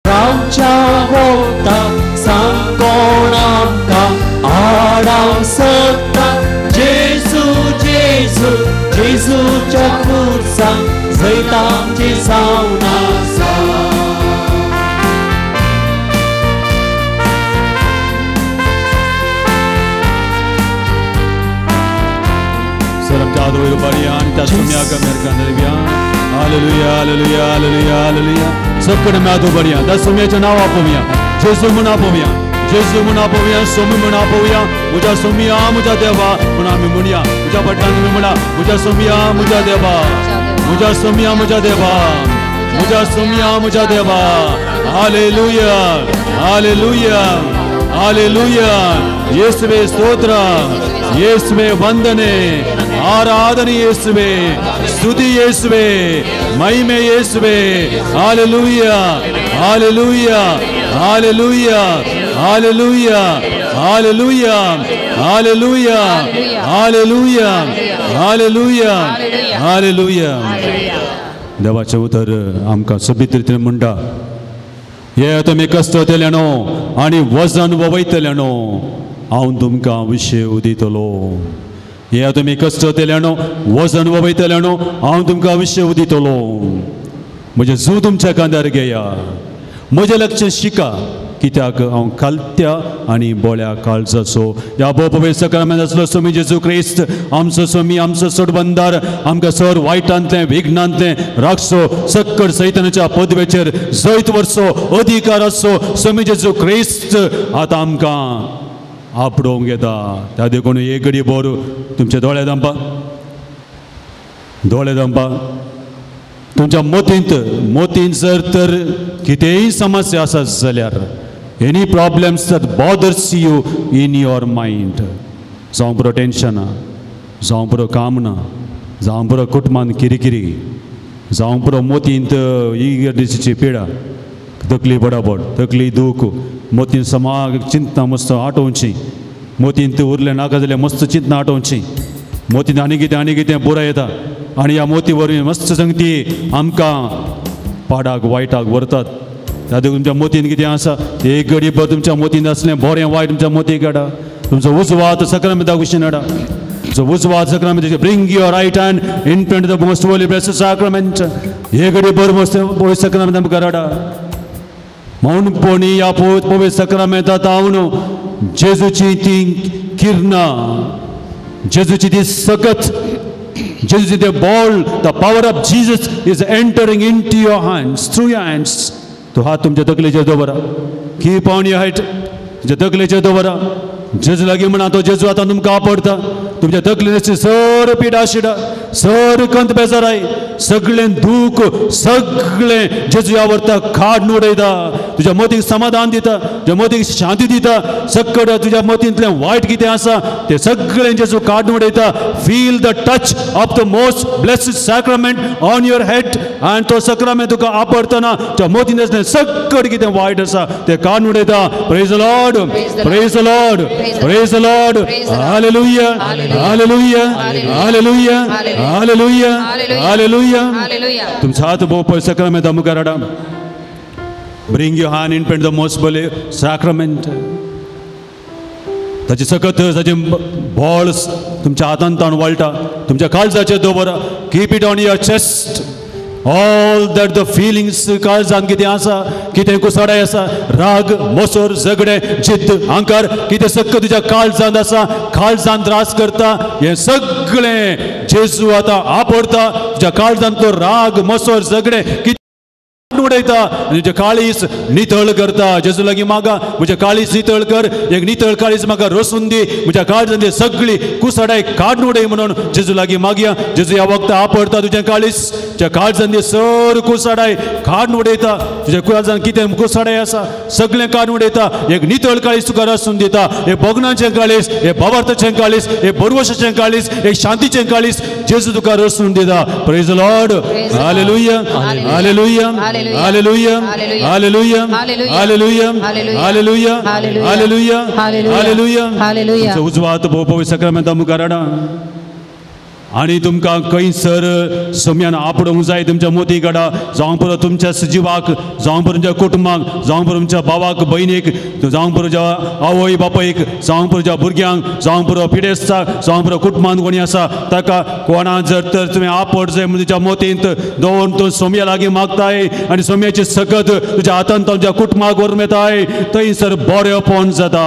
रावच्या होता सांगोण आमकां आडाव सत्ता जेजू जेजू जेजूच्या क्रूसाक सैतानची जावन आसा Serapjado Barian, Tasumiaka Mercanavia, Hallelujah, Hallelujah, Hallelujah, Hallelujah. Sapkanamado Barian, that's Sumia Navapomia, Jesu Munapomia, Jesu Munapomia, Sumi Munapoia, Muja Sumia, Muja Deva, Munami Munia, Muja Patan Muna, Muja Sumia, Muja Deva, Muja Sumia, Muja Deva, Muja Sumia, Muja Deva, Hallelujah, Hallelujah, Hallelujah, Yesve Stotra, Yesve Vandane. आराधन यीशुवे स्तुति यीशुवे महिमे यीशुवे hallelujah hallelujah hallelujah hallelujah hallelujah hallelujah hallelujah hallelujah hallelujah देवाचे उतर आमकां सोबीत रितीन म्हणटा हे तुमी कश्ट केल्यानो आनी वजन वयतल्यानो हांव तुमकां विशय उदितलो हे तुमी कश्ट केल्यानो वजन वयतल्यानो हांव तुमकां विशय उदितलो म्हजे जू तुमच्या कांदार घेया म्हजें लक्ष शिका कित्याक हांव कालत्या आनी बोळ्या काळजाचो ह्या पवित्र सकारामेंत आसलो स्वामी जेजू क्रिस्त आमचो स्वामी आमचो सोडबंदार आमकां सर वायटांतलें विघ्नांतलें राखसो सक्कड सैतानाच्या पदवेचेर जैत वर्सो अधिकार आसो स्वामी जेजू क्रिस्त आतां आमकां आपडोवंक येता त्या देखून एक घडी बोर तुमचे दोळे दांपा तुमच्या मोतीन जर तर कितेंय समस्या आसत जाल्यार any problems that bothers you in your mind जावं पुरो टेन्शनां जावं पुरो कामना जावं पुरो कुटुंबान किरिकिरी जावं पुरो मोतींत इगर्देशीची पिडा तकली बडाबड तकली दूख मोतीन समाग चिंतना मस्त आटोवची मोतीन ते उरलें नाका जाल्यार मस्त चिंतना आटोवची मोतीन आनी कितें पुराय येता आनी ह्या मोती वरवीं मस्त संगती आमकां पाडाक वायटाक व्हरतात त्या देखून तुमच्या मोतीन कितें आसा एक घडी भर तुमच्या मोतीन असलें बरें वायट तुमच्या मोतीक हाडा तुमचो उजवात सक्रमेंता कुशीन हाडा तुमचो उजवात सक्रमेंत bring your right hand in front the most holy blessed sacrament एक घडी भर मस्त पवित्र सक्रमेंत आमकां हाडा मौनपणी या पवित्र सक्रमेंतांत हांव जेजूची ती किरणां जेजूची ती सकत जेजूची ते ball the power of Jesus is entering into your hands through your hands तो हात तुमच्या तकलेचेर दवरा कीप ऑन युअर हेड तुमच्या तकलेचेर दवरा जेजू लागीं म्हणा तो जेजू आतां तुमकां आपडटा तुमच्या तकलेची सर पिडा शिडा सर कंत बेजाराय सगळें दूख सगळें जेजू ह्या व्हरता खाड उडयता तुज्या मोतीक समाधान दिता तुज्या मोतीक शांती दिता सकड तुज्या मोतींतलें वायट कितें आसा तें सगळें जेजू काड उडयता feel the touch of the most blessed sacrament on your head आनी तो सक्रमेंट तुका आपडटना तुज्या मोतीन आसलें सकड कितें वायट आसा तें काड उडयता praise the lord praise the lord praise the lord hallelujah hallelujah hallelujah hallelujah hallelujah तुमचा हात भोव पळय सक्रमेंता मुखार हाडा bring your hand in front the most holy sacrament ताची सकत ताचे बॉल तुमच्या हातांत ताण वळटा तुमच्या काळजाचेर दवरा keep it on your chest all that the feelings काळजान कितें आसा कितें कुसाडाय आसा राग मोसोर झगडे जिद्द अहंकार कितें सक्क तुज्या काळजांत आसा काळजान त्रास करता हें सगळें जेजू आतां आपडता तुज्या काळजांत तो राग मोसोर झगडे कितें उडयता तुझे काळीस नितळ करता. जेजू लागीं मागा म्हजे काळीस नितळ कर. एक नितळ काळीस म्हाका रोसून दी. म्हज्या काळजांतली सगळी कुसाडाय काडून उडय म्हणून जेजू लागीं मागया. जेजू ह्या वखदां आपडता तुजें काळीस. तुज्या काळजांतली सर कुसाडाय काडून उडयता. तुज्या काळजांत कितें कुसाडाय आसा सगळें काडून उडयता. एक नितळ काळीस तुका रोसून दिता. एक भोगनाचें काळीस, एक भावार्थाचें काळीस, एक बरवशाचें काळीस, एक शांतीचें काळीस जेजू तुका रोसून दिता. Praise the lord. Hallelujah hallelujah hallelujah hallelujah hallelujah hallelujah hallelujah hallelujah. उजवा हात पवित्र सक्रमेंता मुखार हाडा आनी तुमकां खंयसर सोम्यान आपडूंक जाय तुमच्या मोती काडा. जावं पुरो तुमच्या जिवाक, जावं पुरो तुमच्या कुटुंबाक, जावं पुरो तुमच्या भावाक भयणीक, जावं पुरो तुज्या आवय बापायक, जावं पुरो तुज्या भुरग्यांक, जावं पुरो पिडेस्ताक, जावं पुरो कुटुंबांत कोणी आसा ताका कोणा जर तर तुवें आपड जाय म्हणून तुज्या मोतींत दवरून तूं सोम्या लागीं मागताय आनी सोम्याची सकत तुज्या हातांत तुज्या कुटुंबाक व्हरून येताय थंयसर बरेंपण जाता.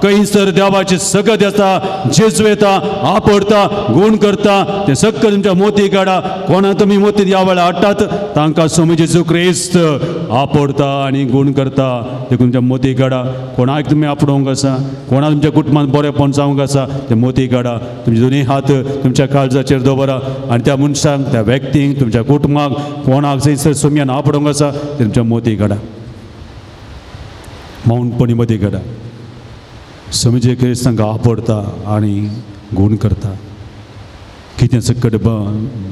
खंयसर देवाची सकत येता, जेजू येता, आपडता, गूण करता. ते सक्क तुमच्या मोती काडा. कोणा तुमी मोती ह्या वेळा हाडटात तांकां सोमी जेजू क्रिस्त आपडता आनी गूण करता. ते तुमच्या मोती काडा. कोणाक तुमी आपडोवंक आसा, कोणा तुमच्या कुटुंबांत बरेंपण जावंक आसा ते मोती काडा. तुमचे दोनी हात तुमच्या काळजाचेर दवरा आनी त्या मनशाक, त्या व्यक्तीक, तुमच्या कुटुंबाक कोणाक थंयसर सोम्यान आपडोवंक आसा ते तुमच्या मोती काडा. मौनपणी मोती काडा. सोमी जेजू क्रिस्त तांकां आपडता आनी गूण करता. कितें सकट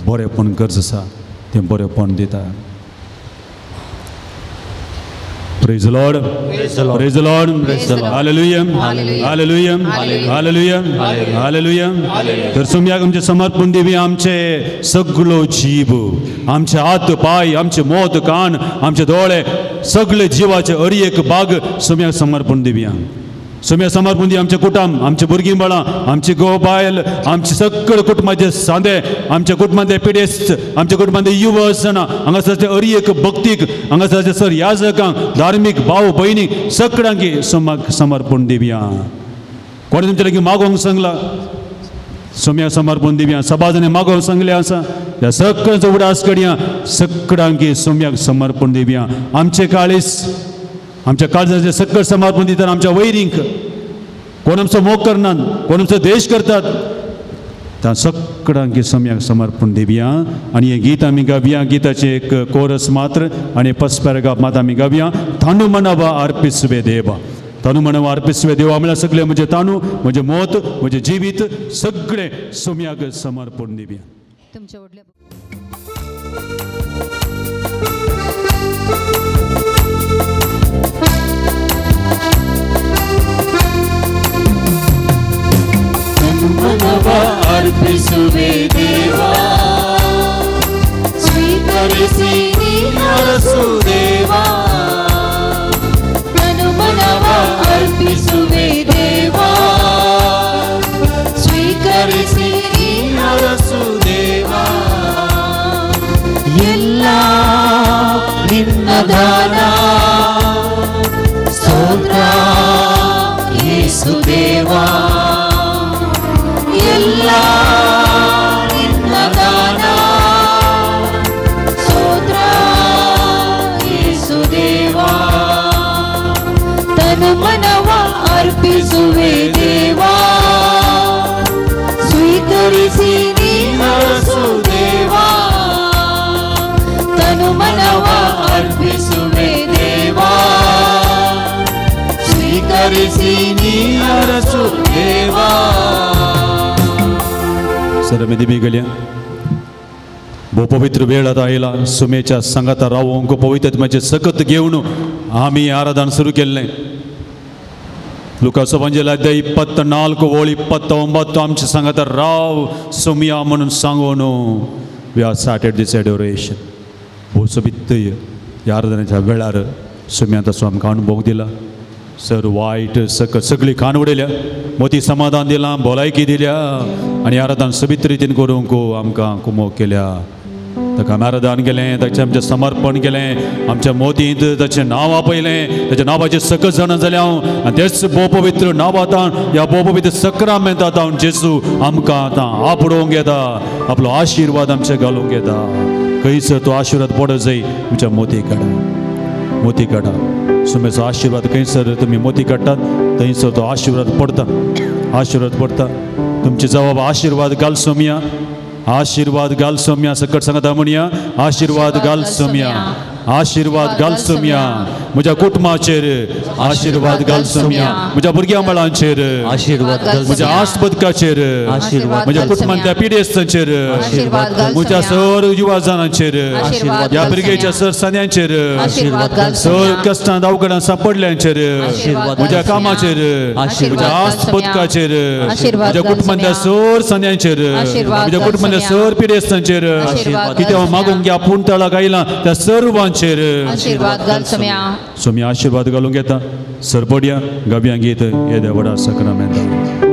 बरेंपण गरज आसा तें बरेंपण दिता. Praise the Lord. Praise the Lord. Hallelujah. Hallelujah. Hallelujah. Hallelujah. तर सोम्याक आमचे समर्पण दिवया. आमचे सगळो जीव, आमचे हात पाय, आमचे मोत कान, आमचे दोळे, सगळे जीवाचे हर एक भाग सोम्याक समर्पण दिवया. सोम्या समर्पण दी. आमचे कुटुंब, आमचे भुरगीं बाळां, आमची घोव बायल, आमचे सगळे कुटुंबाचे सांदे, आमच्या कुटुंबांतले पिडेस्त, आमच्या कुटुंबांतले युवा जाणां, हांगासरचे हर एक भक्तीक, हांगासरचे सर याजकांक, धार्मीक भाव भयणीक सगळ्यांक सोम्याक समर्पण दिवया. कोणी तुमच्या लागीं मागोवंक सांगला सोम्याक समर्पण दिवया. सभाजने मागोवंक सांगले आसा ह्या सगळ्यांचो उडास काडया. सगळ्यांक सोम्याक समर्पण दिवया. आमचे काळीस, आमच्या काळजाचे सकट समर्पण दितात आमच्या वैरींक. कोण आमचो मोग करनात, कोण आमचो देश करतात, त्या सगळ्यांक सोम्याक समर्पण दिवया. आनी हें गीत आमी गावया. गिताचें एक कोरस मात्र आनी फर्स्ट पॅराग्राफ मात आमी गावया. तांदू मनवा अर्पिसवे देवा. तांदू मनवा अर्पिसवे देवा म्हळ्यार सगळे म्हजे तांदू, म्हजें मोत, म्हजें जिवीत सगळे सोम्याक समर्पण दिवया. तुमच्या व्हडल्या मनवा अर्पिसुवे देवा, ಸ್ವೀಕರಿಸಿ ನೀನರಸು ದೇವಾ. ತನು ಮನವ ಅರ್ಪಿಸುವೆ ದೇವಾ, ಸ್ವೀಕರಿಸಿ ನೀನರಸು ದೇವಾ. ಎಲ್ಲ ನಿನ್ನ ದಾನ ಸ್ತೋತ್ರ ಯೇಸು ದೇವಾ. ಎಲ್ಲ ನಿನ್ನ ದಾನ ಸ್ತೋತ್ರ ಯೇಸು ದೇವಾ. ತನು ಮನವ ಅರ್ಪಿಸುವೆ ದೇವಾ, ಸ್ವೀಕರಿಸಿ ನೀನರಸು ದೇವಾ. ತನು ಮನವ ಅರ್ಪಿಸುವೆ ದೇವಾ, ಸ್ವೀಕರಿಸಿ ನೀನರಸು ದೇವಾ. सर आमी दिमी गेल्या. भोव पवित्र वेळ आतां आयला. सोम्याच्या सांगाता रावोंक पवित्रत्वाचें सकत घेवन आमी आराधन सुरू केल्लें. लुकास एवांजेल अध्याय 24:29 आमचे सांगाता राव सोम्या म्हणून सांगून we are started this adoration. भोव सोबीत ह्या आराधनेच्या वेळार सोम्या तसो आमकां अनुभव दिला. सर वायट सकत सगळी खाण उडयल्या, मोती समाधान दिलां, भलायकी दिल्या आनी आराधन सोबीत रितीन करूंक आमकां कुमोग केल्या. ताका आमी आराधन केलें, ताचें आमचें समर्पण केलें, आमच्या मोतींत ताचें नांव आपयलें, ताच्या नांवाचें सकत जाणां जालें हांव. आनी तेच भोव पवित्र नांवांतान ह्या भोव पवित्र सक्रामेंतांत जेजू आमकां आतां आपडोवंक येता, आपलो आशिर्वाद आमचे घालूंक येता. खंयसर तो आशिर्वाद पडत जाई तुमच्या मोती काढा सुमेचो आशिर्वाद खंयसर तुमी मोती काडटात थंयसर तो आशिर्वाद पडटा तुमचे जबाब आशिर्वाद घाल सोम्या सकट सांगता म्हणया आशिर्वाद घाल सोम्या म्हज्या कुटुंबाचेर आशिर्वाद घाल सोम्या म्हज्या भुरग्यां बाळांचेर आशीर्वाद घाल म्हज्या आस्पदकाचेर आशीर्वाद म्हज्या कुटुंबांतल्या पिडेस्तांचेर आशीर्वाद घाल म्हज्या सर युवा जाणांचेर आशीर्वाद ह्या घाल भुरग्याच्या सर सान्यांचेर आशीर्वाद घाल सर कश्टां दवाखान्यांत सांपडल्यांचेर आशीर्वाद म्हज्या घाल कामाचेर आशीर्वाद म्हज्या घाल आस्पदकाचेर आशीर्वाद म्हज्या घाल कुटुंबांतल्या सर सान्यांचेर आशीर्वाद म्हज्या घाल कुटुंबांतल्या सर पिडेस्तांचेर आशीर्वाद कितें हांव घाल मागूंक घ्या पूण तळाक आयलां त्या सर्वांचेर आशीर्वाद घाल सोम्या सोमी आशीर्वाद घालूंक येता सरपड्या गाब्यां गीत येद्या वडा सक्रामेंता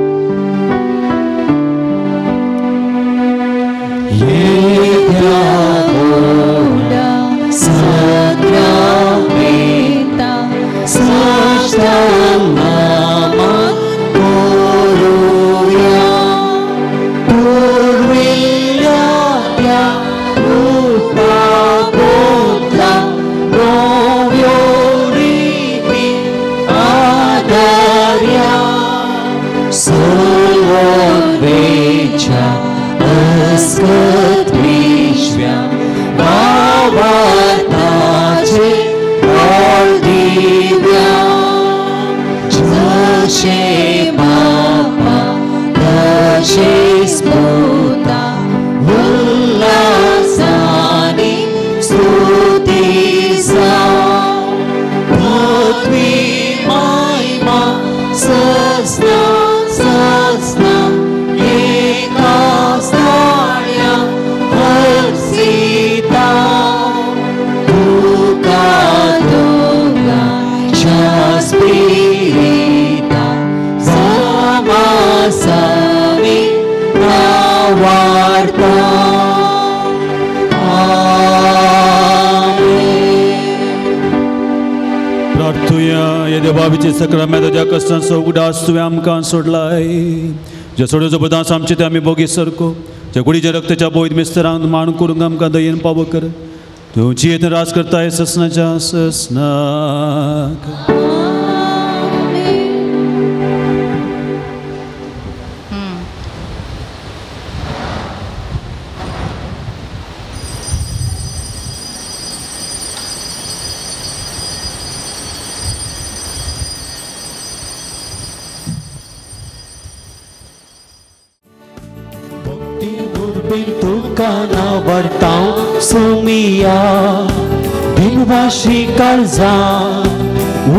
बाबीचे सक्रामेंत ज्या कश्टांचो उगडास तुवें आमकां सोडलाय जे सोडूचो बदास आमचे ते आमी बोगी सरको जे कुडीच्या रक्ताच्या बोयत मिस्तरांत मान करूंक आमकां दयेन पाव कर तूं जियेत रास करताय ससनाच्या ससनाक तुकाना वर्ताव सोमिया बिनवाशी काळजा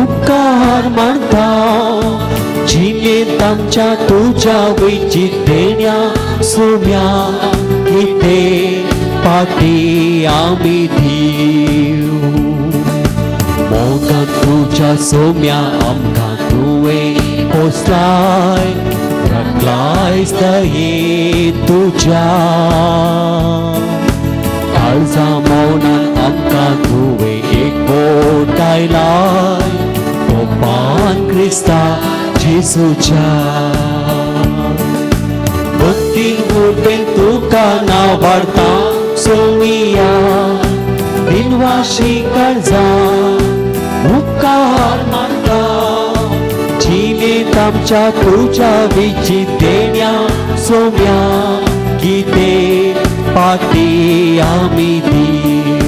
उपकार मानता जिनेत आमच्या तुझ्या विचित देण्या सोम्या किते पाटी आमी दिव मोगान तुझ्या सोम्या आमकां तुवें पोसलाय रगलायस दये तुझ्या काळजा मौनान आमकां तुवें एकवोट आयलाय कोपान क्रिस्ता जेसूच्या भक्तीन उर्बेन तुका नांव वाडटा सोमिया बिनवाशी काळजा उपकार मानता जिनेत आमच्या तुझ्या विचित देण्या सोम्या किते पाटी आमी दिव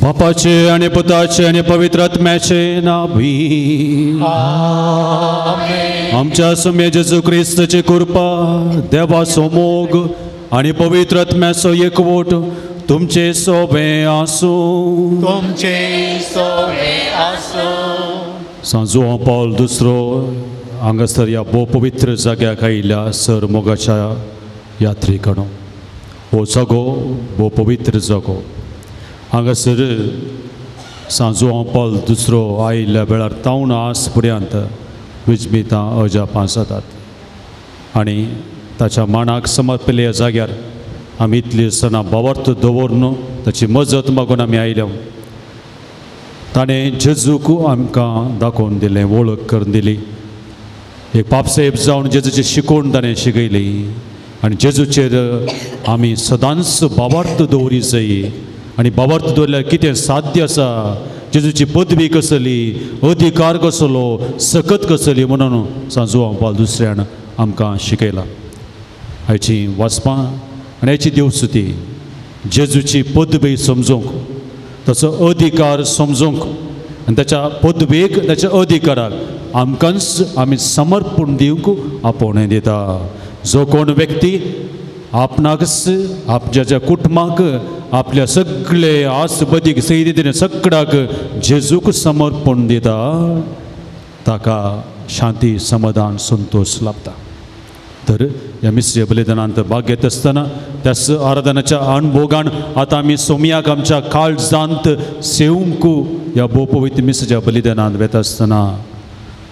बापाचे आणि पुताचे आणि पवित्र आत्म्याचे नावी आमच्या सोम्या जेजू क्रिस्ताची कृपा देवाचो मोग आणि पवित्र आत्म्याचो एकवोट तुमचे सोबे आसूं सांजो पावल दुसरो हांगासर ह्या भोव पवित्र जाग्याक आयिल्ल्या सर मोगाच्या यात्रेकडो हो जागो भोव पवित्र जागो हांगासर सांजो पावल दुसरो आयिल्ल्या वेळार तावन आस पर्यंत विजमितां अजापां जातात आनी ताच्या मानाक समर्पिल्ल्या जाग्यार आमी इतली सणां बावर्त दवरन ताची मजत मागून आमी आयल्या ताणें जेजूक आमकां दाखोवन दिलें वळख करून दिली एक पापसेब जावन जेजूची शिकोवण ताणें शिकयली आनी जेजूचेर आमी सदांच भावार्थ दवरी जाय आनी भावार्थ दवरल्यार कितें साध्य आसा जेजूची पदवी कसली अधिकार कसलो सकत कसली म्हणून सांजू पाल दुसऱ्यान आमकां शिकयला हाची वाचपां आनी हाची देवस्तुती जेजूची पदवी समजूंक ताचो अधिकार समजूंक आनी ताच्या पदवेक ताच्या अधिकाराक आमकांच आमी समर्पण दिवंक आपोवणें दिता जो कोण व्यक्ती आपणाकच आपल्या कुटुंबाक आपल्या सगळे आसबदीक सैरीतीन सगळ्याक जेजूक समर्पण दिता ताका शांती समाधान संतोष लाभता तर ह्या मिस्त्रीच्या बलिदानांत भाग घेत आसतना त्याच आराधनाच्या अणभोगान आतां आमी सोमयाक आमच्या काळजांत सेवूंक ह्या भोवपवित्र मिस्त्रीच्या बलिदानांत वेता आसतना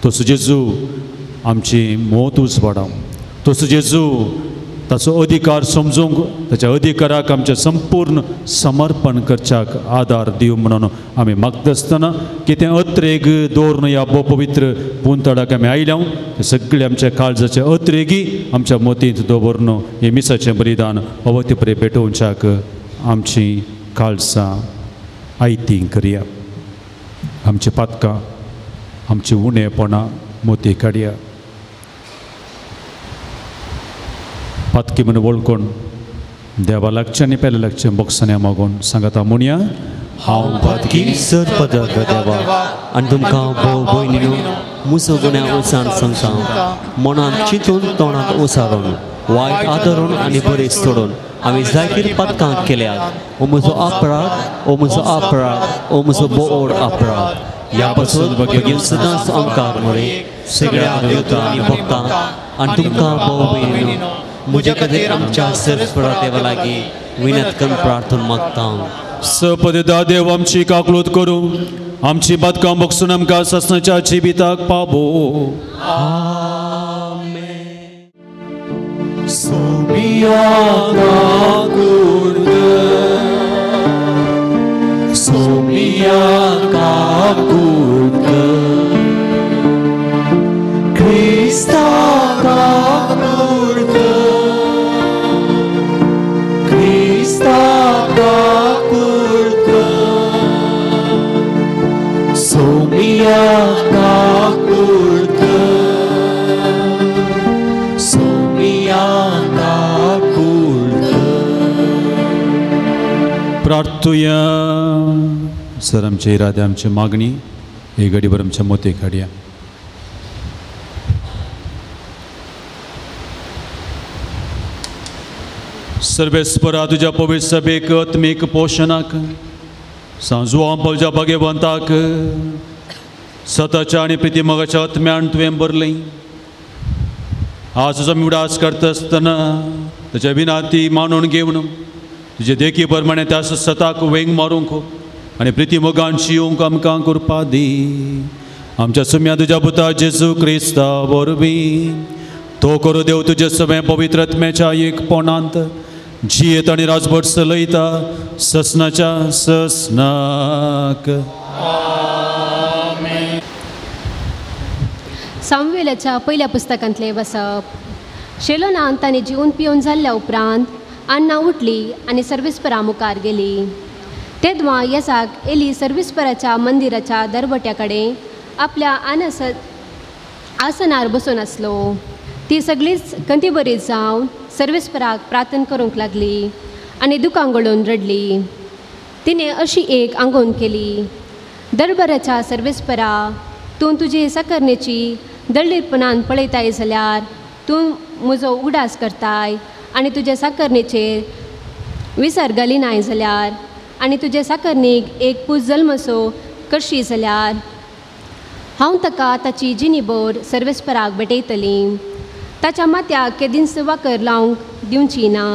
तसो जेजू आमची मोत उजवाडाव तसो जेजू ताचो अधिकार समजूंक ताच्या अधिकाराक आमचें संपूर्ण समर्पण करच्याक आदार दिवं म्हणून आमी मागता आसतना कितें अत्रेग दवरून ह्या पवित्र पुंतडाक आमी आयल्या ते सगळे आमच्या काळजाचे अत्रेगी आमच्या मोतींत दवरून हे मिसाचें बलिदान अवती परे पेटोवच्याक आमची काळजां आयतीं करया आमची पातकां आमची उणेपणां मोती काडया पातकी म्हणून वळखून देवा लागचें आनी पेले लागचें बॉक्सांनी मागून सांगाता म्हणया हांव पातकी सर पदक देवा आनी तुमकां भोव भयणीनो मुसो गुण्या उसान सांगता मनांत चिंतून तोंडांत उसारून वायट आदरून आनी बरेच सोडून आमी जायतीर पदकां केल्यात ओ म्हजो अपराध ओ म्हजो अपराध ओ म्हजो बोड अपराध ह्या पासून बेगीन सदांच आमकां मरे सगळ्या देवतां आनी भक्तांक आनी तुमकां भोव भयणीनो म्हजे खातीर आमच्या सर्वेस्परा देवा लागीं विनत करून प्रार्थना मागता सपदेदा देव आमची काकलूत करूं आमची बदकां बगसून आमकां ससनाच्या जिविताक पावो प्रार्थुया सर आमचे इरादे आमची मागणी हे घडीभर आमच्या मोती काडया सर्वेस्परा तुझ्या पवित्र सभेक आत्मीक पोशणाक सांजू आंपलच्या भाग्यवंताक सताच्या आनी प्रितीमगाच्या आत्म्यान तुवें भरलें आज आमी उडास करता आसतना ताच्या विनाती मानून घेवन तुजे देखी प्रमाणे त्या सताक वेंग मारूंक आनी प्रितीमगांची येवंक आमकां कृपा दी आमच्या सुम्या तुज्या पुता जेजू क्रिस्ता वरवीं तो करू देव तुजे सगळें पवित्र आत्म्याच्या एकपणांत जियेत आनी राजभर चलयता ससनाच्या ससनाक सामुएलाच्या पहिल्या पुस्तकांतले वसप शेलोनान ताणें जेवन पिवन जाल्ल्या उपरांत अन्ना उठली आनी सर्वेस्परा मुखार गेली तेदवा येसाक एली सर्वेस्पराच्या मंदिराच्या दरवट्या कडेन आपल्या आसनार बसून आसलो ती सगळीच कंतीबरी जावन सर्वेस्पराक प्रार्थना करूंक लागली आनी दुकां गळून रडली तिणें अशी एक आंगोन केली दरबाराच्या सर्वेस्परा तूं तुजे साकरणेची दळीरपणान पळयताय जाल्यार तूं म्हजो उगडास करताय आनी तुज्या साकरणेचेर विसर घालिनाय जाल्यार आनी तुज्या साकरणेक एक पूज जल्मसो करशी जाल्यार हांव ताका ताची जिणीभर सर्वेस्पराक भेटयतलीं ताच्या माथ्याक केदींच वाकर लावंक दिवची ना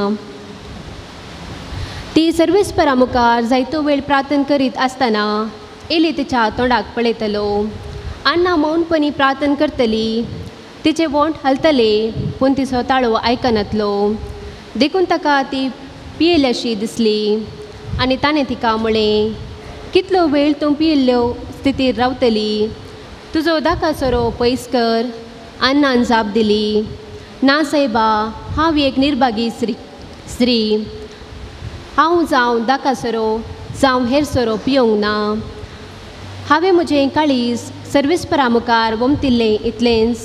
ती सर्वेस्परा मुखार जायतो वेळ प्रार्थना करीत आसतना एली तिच्या तोंडाक पळयतलो अन्ना मौनपणी प्रार्थना करतली तिचे वोंट हलतले पूण तिचो ताळो आयकनातलो देखून ताका ती पियेल्याशी दिसली आनी ताणें तिका म्हळें कितलो वेळ तूं पियेल्ल्यो स्थितीर रावतली तुजो दाका सोरो पयस कर अन्नान जाप दिली ना सायबा, हांव एक निर्भागी स्त्री हांव जावं दाकासरो जावं हेर सोरो पियोंक ना. हांवें म्हजें काळीज सर्वेस्परा मुखार वमतिल्लें इतलेंच.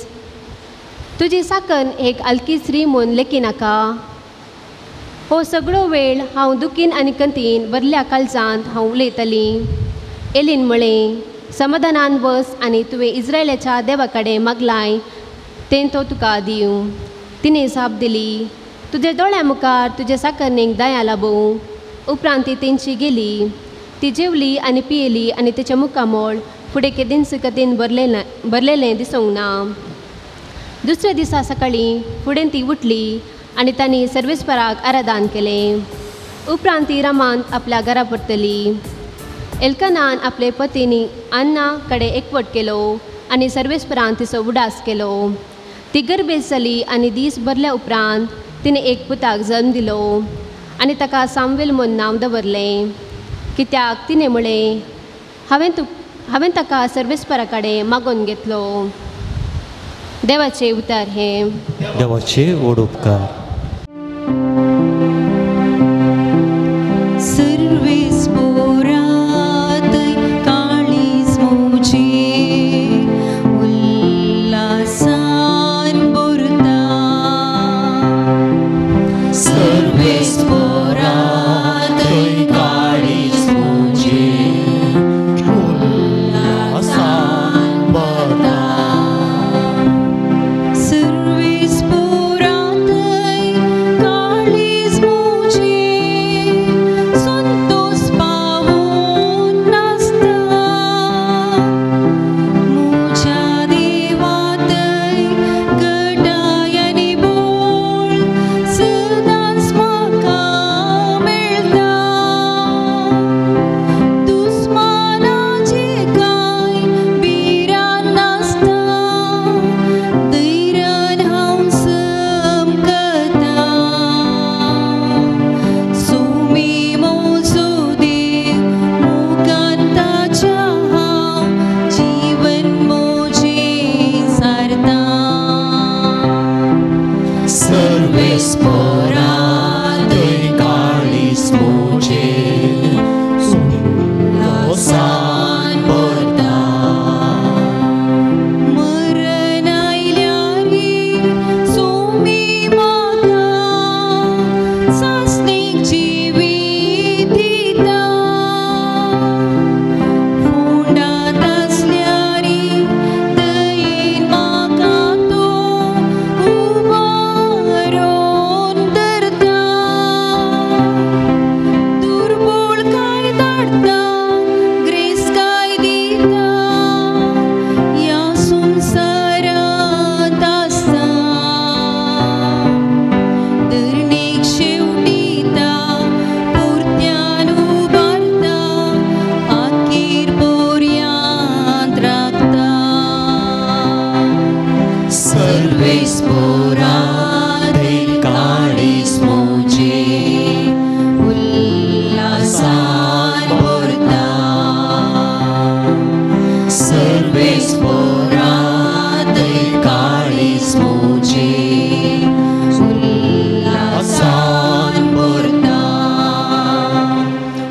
तुजी साकन एक हलकी स्त्री म्हूण लेखी नाका. हो सगळो वेळ हांव दुखीन आनी कंतीन भरल्या काळजांत हांव उलयतलीं. एलीन म्हळें, समाधानान वस आनी तुवें इस्रायलाच्या देवा कडेन मागलाय तें तो तुका दिवं. तिणें जाप दिली, तुज्या दोळ्या मुखार तुजे साकरणेक दया लाबूं. उपरांत ती तेंची गेली. ती जेवली आनी पियेली आनी तिच्या मुखामोळ फुडें केदींच कथेन भरलेलें दिसूंक ना. दुसऱ्या दिसा सकाळीं फुडें ती उठली आनी तांणी सर्वेस्पराक आराधन केलें. उपरांत ती रामांत आपल्या घरा परतली. एल्कानान आपले पत्नी अन्ना कडेन एकवट केलो आनी सर्वेस्परान तिचो उडास केलो. ती गर्भेत जाली आनी दीस भरल्या उपरांत तिणें एक पुताक जल्म दिलो आनी ताका सामुएल म्हूण नांव दवरलें. कित्याक तिणें म्हळें, हांवें ताका सर्वेस्परा कडेन मागून घेतलो. देवाचें उतर हें. देवाचे व्हड उपकार.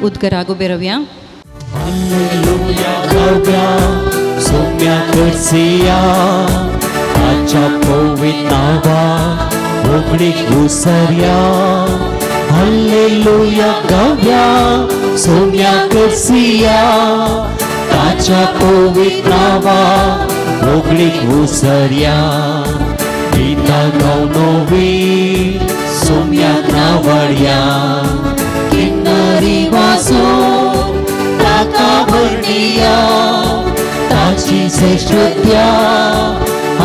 उद्गारागो बेरव्या. Alleluia, gauga, somia cursia, acea povitava, oblic usaria. Alleluia, gauga, somia cursia, acea povitava, oblic usaria. Ita gau novi, somia gravaria. Kinnari वासो ताका भरनिया ताची श्रेष्ठत्या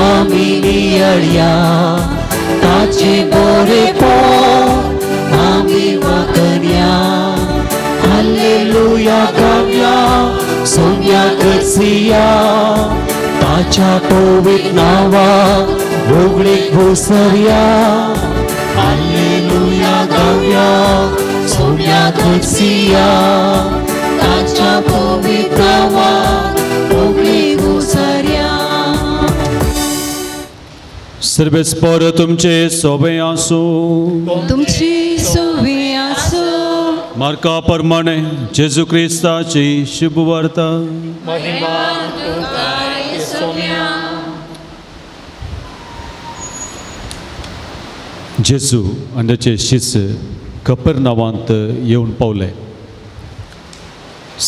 आमी नियळ्या ताचे बरेपण आमी वाकन्या. हालेलुया गावया सोम्या करसिया ताच्या पवित्र नावा उगडीक घुसरया. हालेलुया गावया सोम्या करसिया ताच्या पवित्र नावा उगडीक घुसरया. सर्वेस्पर तुमचे सोबे आसूं तुमची सोबी आसो मार्का प्रमाणे जेजू क्रिस्ताची शुभ वार्ता जेजू आनी ताचे शिष्य कपेरनावांत येवन पावले.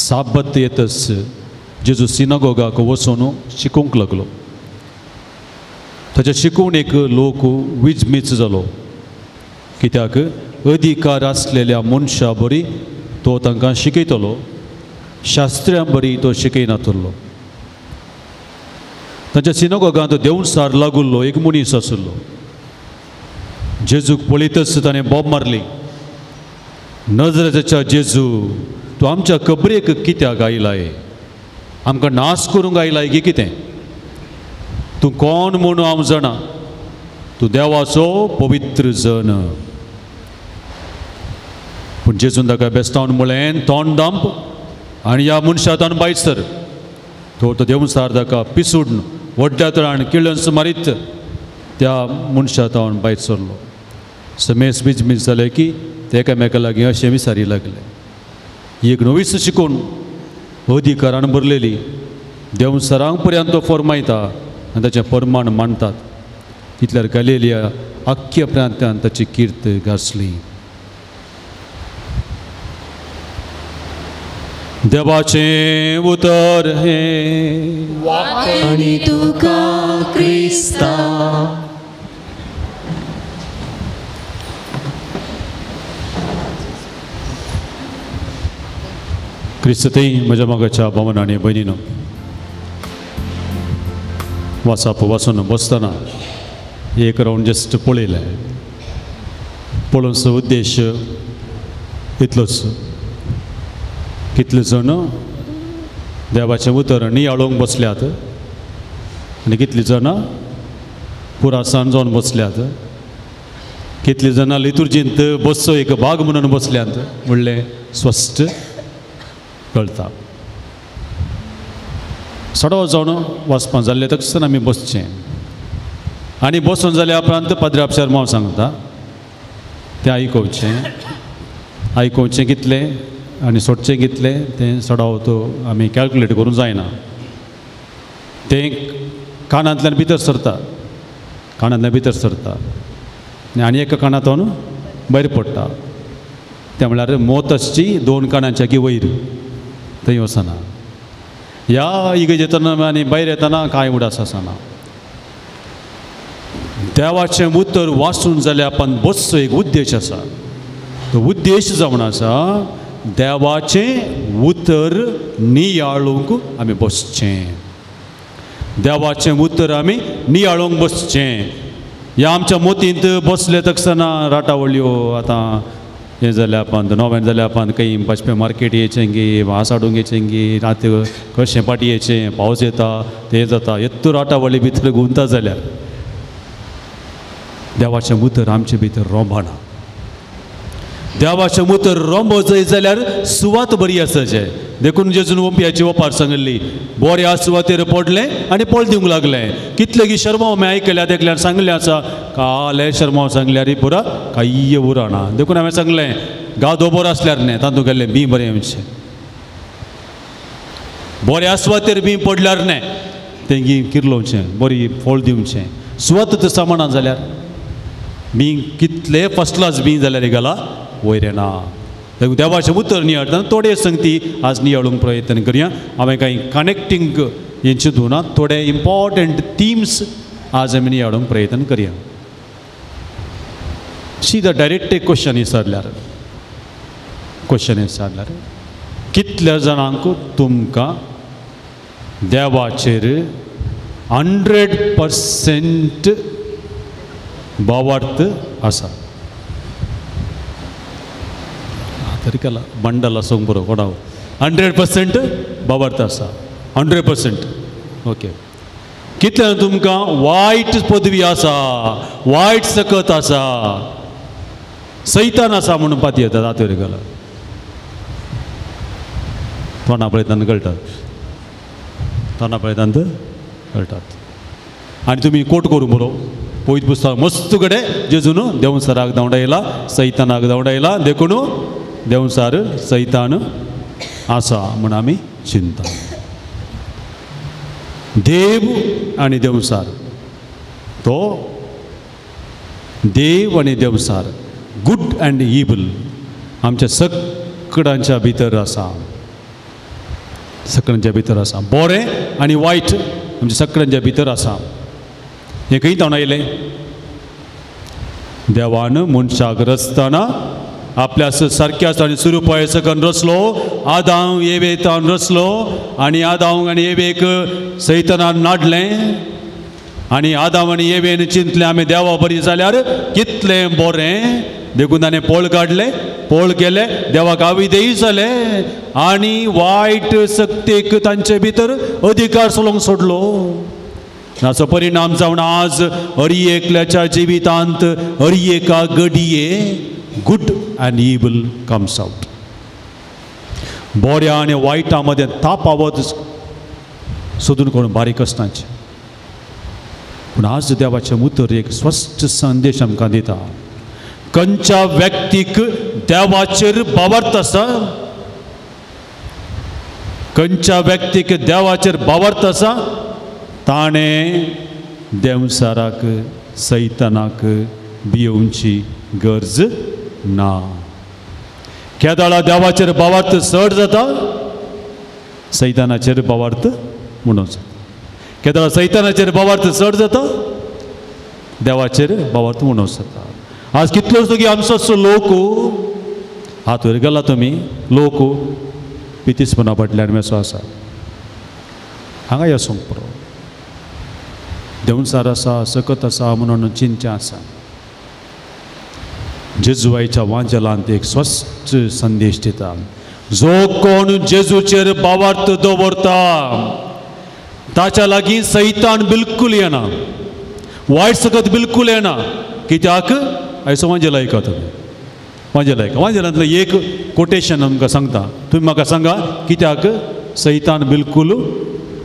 साबत येतच जेजू सिनागोगाक वचून शिकोवंक लागलो. ताच्या शिकवणेक लोक विजमीच जालो, कित्याक अधिकार आसलेल्या मनशां बरी तो तांकां शिकयतलो, शास्त्र्यां बरी तो शिकयनातलो. ताच्या सिनागोगांत देंवसार लागुल्लो एक मनीस आसलो. जेजूक पळयतच ताणें बोब मारली, नजरेच्या जेजू तूं आमच्या कबरेक कित्याक आयलाय? आमकां नाश करूंक आयलाय की कितें? तूं कोण म्हणून हांव जाणा, तूं देवाचो पवित्र जन. पूण जेजून ताका बेस्तावन म्हळें, तोंड दांप आनी ह्या मनशांतान भायर सर. तो देंवसार ताका पिसून व्हडल्या तळान किळस मारीत त्या मनशांतान भायर सरलो. समेस बिजमीस जाले की ते एकामेका लागीं अशें विचारी लागले. ही एक नवीच शिकून अधिकारान भरलेली देंवसरांक पर्यंत तो फर्मायता आनी ताचें फर्माण मांडटात. तितल्यार गलिलिया आख्ख्या प्रांतांत ताची कीर्त गाजली. देवाचें उतर हें आनी तुका क्रिस्ता क्रिस्तई म्हज्या मोगाच्या भावांनो आनी भयणीनो, वाचप वाचून बसतना एक रावंड जस्ट पळयलें. पळोवचो उद्देश इतलोच, कितले जण देवाचें उतर नियाळोवंक बसल्यात आनी कितलीं जाणां पुरासान जावन बसल्यात. कितलीं जाणां लितुर्जींत बसचो एक भाग म्हणून बसल्यात म्हणलें स्पश्ट कळटा. सडो जावन वचपां जाल्लें तक्षण आमी बसचें आनी बसून जाल्या उपरांत पाद्री शर्मा सांगता तें आयकोवचें कितलें आनी सोडचें कितलें तें सडाव तो आमी कॅल्कुलेट करूंक जायना. तें कानांतल्यान भितर सरता आनी एका कानांतून भायर पडटा. तें म्हळ्यार मोत आसची दोन कानांच्या की वयर थंय वचना. ह्या इगेज येतना आनी भायर येतना कांय उडास आसना. देवाचें उतर वाचून जाल्यार आपण बसचो एक उद्देश आसा. तो उद्देश जावन आसा देवाचें उतर नियाळूंक आमी बसचें. देवाचें उतर आमी नियाळूंक बसचें. ह्या आमच्या मोतींत बसले तक्षणा राटावळ्यो आतां हें जाल्यार आपण नोवें जाल्यार आपण खंय बचपे मार्केट येचें गे वास हाडूंक येचें गे रात कशें पाटी येचें पावस येता तें जाता येत्तूर राटावळी भितर गुंता जाल्यार देवाचें उतर आमचे भितर रोंबना. देवाचें उतर रोंबो जाय जाल्यार सुवात बरी आसचें. देखून जेजून ओंपियाची ओपार सांगली बऱ्या सुवातेर पडलें आनी पळ दिवंक लागलें. कितले की शर्मा हांवें आयकल्या देखल्यार सांगलें आसा काले शर्मा सांगल्यार पुरा कांय उरना. देखून हांवें सांगलें गादो बरो आसल्यार न्हय तातूंत गेल्लें बी बरें आमचें. बऱ्या सुवातेर बी पडल्यार न्हय तें गी किरलोवचें बरी फळ दिवचें. सुवात सामाना जाल्यार बी कितले फस्ट क्लास बी जाल्यार गेला वयर येना. देवाचें उतर नियाळतना थोडे संगती आज नियाळूंक प्रयत्न करया. हांवें कांय कनेक्टींग हें चिंतूना. थोडे इम्पॉर्टंट थिम्स आज आमी नियाळूंक प्रयत्न करया. सीदा डायरेक्ट एक क्वेश्चन विचारल्यार कितल्या जाणांक तुमकां देवाचेर 100% भावार्थ आसा? तरी केला बंडल आसूंक बरो कोणाव 100% भावार्थ आसा. 100% ओके. कितल्या तुमकां वायट पदवी आसा, वायट सकत आसा, सैतान आसा म्हणून पाती येतात हातूर गेला तोंडा पळयतना कळटात. आनी तुमी कोट करूं बरो पवित्र पुस्तक मस्त कडेन जेजून देवून सराक धांवडायला सैतानाक धांवडायला देखून देवून सार सैतान आसा म्हूण आमी चिंता देव आनी देवसार तो देव आनी देवसार गुड अँड इवल आमच्या सगळ्यांच्या भितर आसा सगळ्यांच्या भितर आसा बरें आनी वायट आमच्या सगळ्यांच्या भितर आसा हें खंय जावनायलें देवान मनशाक रचतना आपल्या सारक्या आनी सुरूपाय सकन रचलो आदाम एवेतान रचलो आनी आदाम आनी एवेक सैतानान नाडलें आनी आदाम आनी एवेन चिंतलें आमी देवा बरी जाल्यार कितलें बरें देखून ताणें पोळ काडलें पोळ केलें देवाक आविदेय जालें आनी वायट सक्तीक तांचे भितर अधिकार चलोवंक सोडलो हाचो परिणाम जावन आज हर एकल्याच्या जिवितांत हर एका घडये गुड अँड इवल कम्स आउट बऱ्या आनी वायटा मदें तापावत सोदून कोण बारीक आसनाचें पूण आज देवाचें उतर एक स्वस्थ संदेश आमकां दिता खंयच्या व्यक्तीक देवाचेर बावर्त आसा खंयच्या व्यक्तीक देवाचेर बावर्त आसा ताणें देवसाराक सैतानाक भियोवची गरज ना केदाळा देवाचेर बावर्त चड जाता सैतानाचेर बावर्त म्हणून जाता केदाळा सैतानाचेर बावर्त चड जाता देवाचेर बावर्त म्हणून जाता आज कितलोच तुगे आमचो लोक हात वयर गेला तुमी लोक पितीसपणा फाटल्यान मेसो आसा हांगा येसूंक पुरो देवसार आसा सकत आसा म्हणून चिंचा आसा जेजुवाईच्या वांजलांत एक स्वस्थ संदेश दिता जो कोण जेजूचेर बावर्त दवरता ताच्या लागीं सैतान बिलकुल येना वायट सकत बिलकुल येना कित्याक आयचो वांजेल आयका तुमी वांजेल आयका वांजेलांतलें एक कोटेशन आमकां सांगता तुमी म्हाका सांगा कित्याक सैतान बिलकुल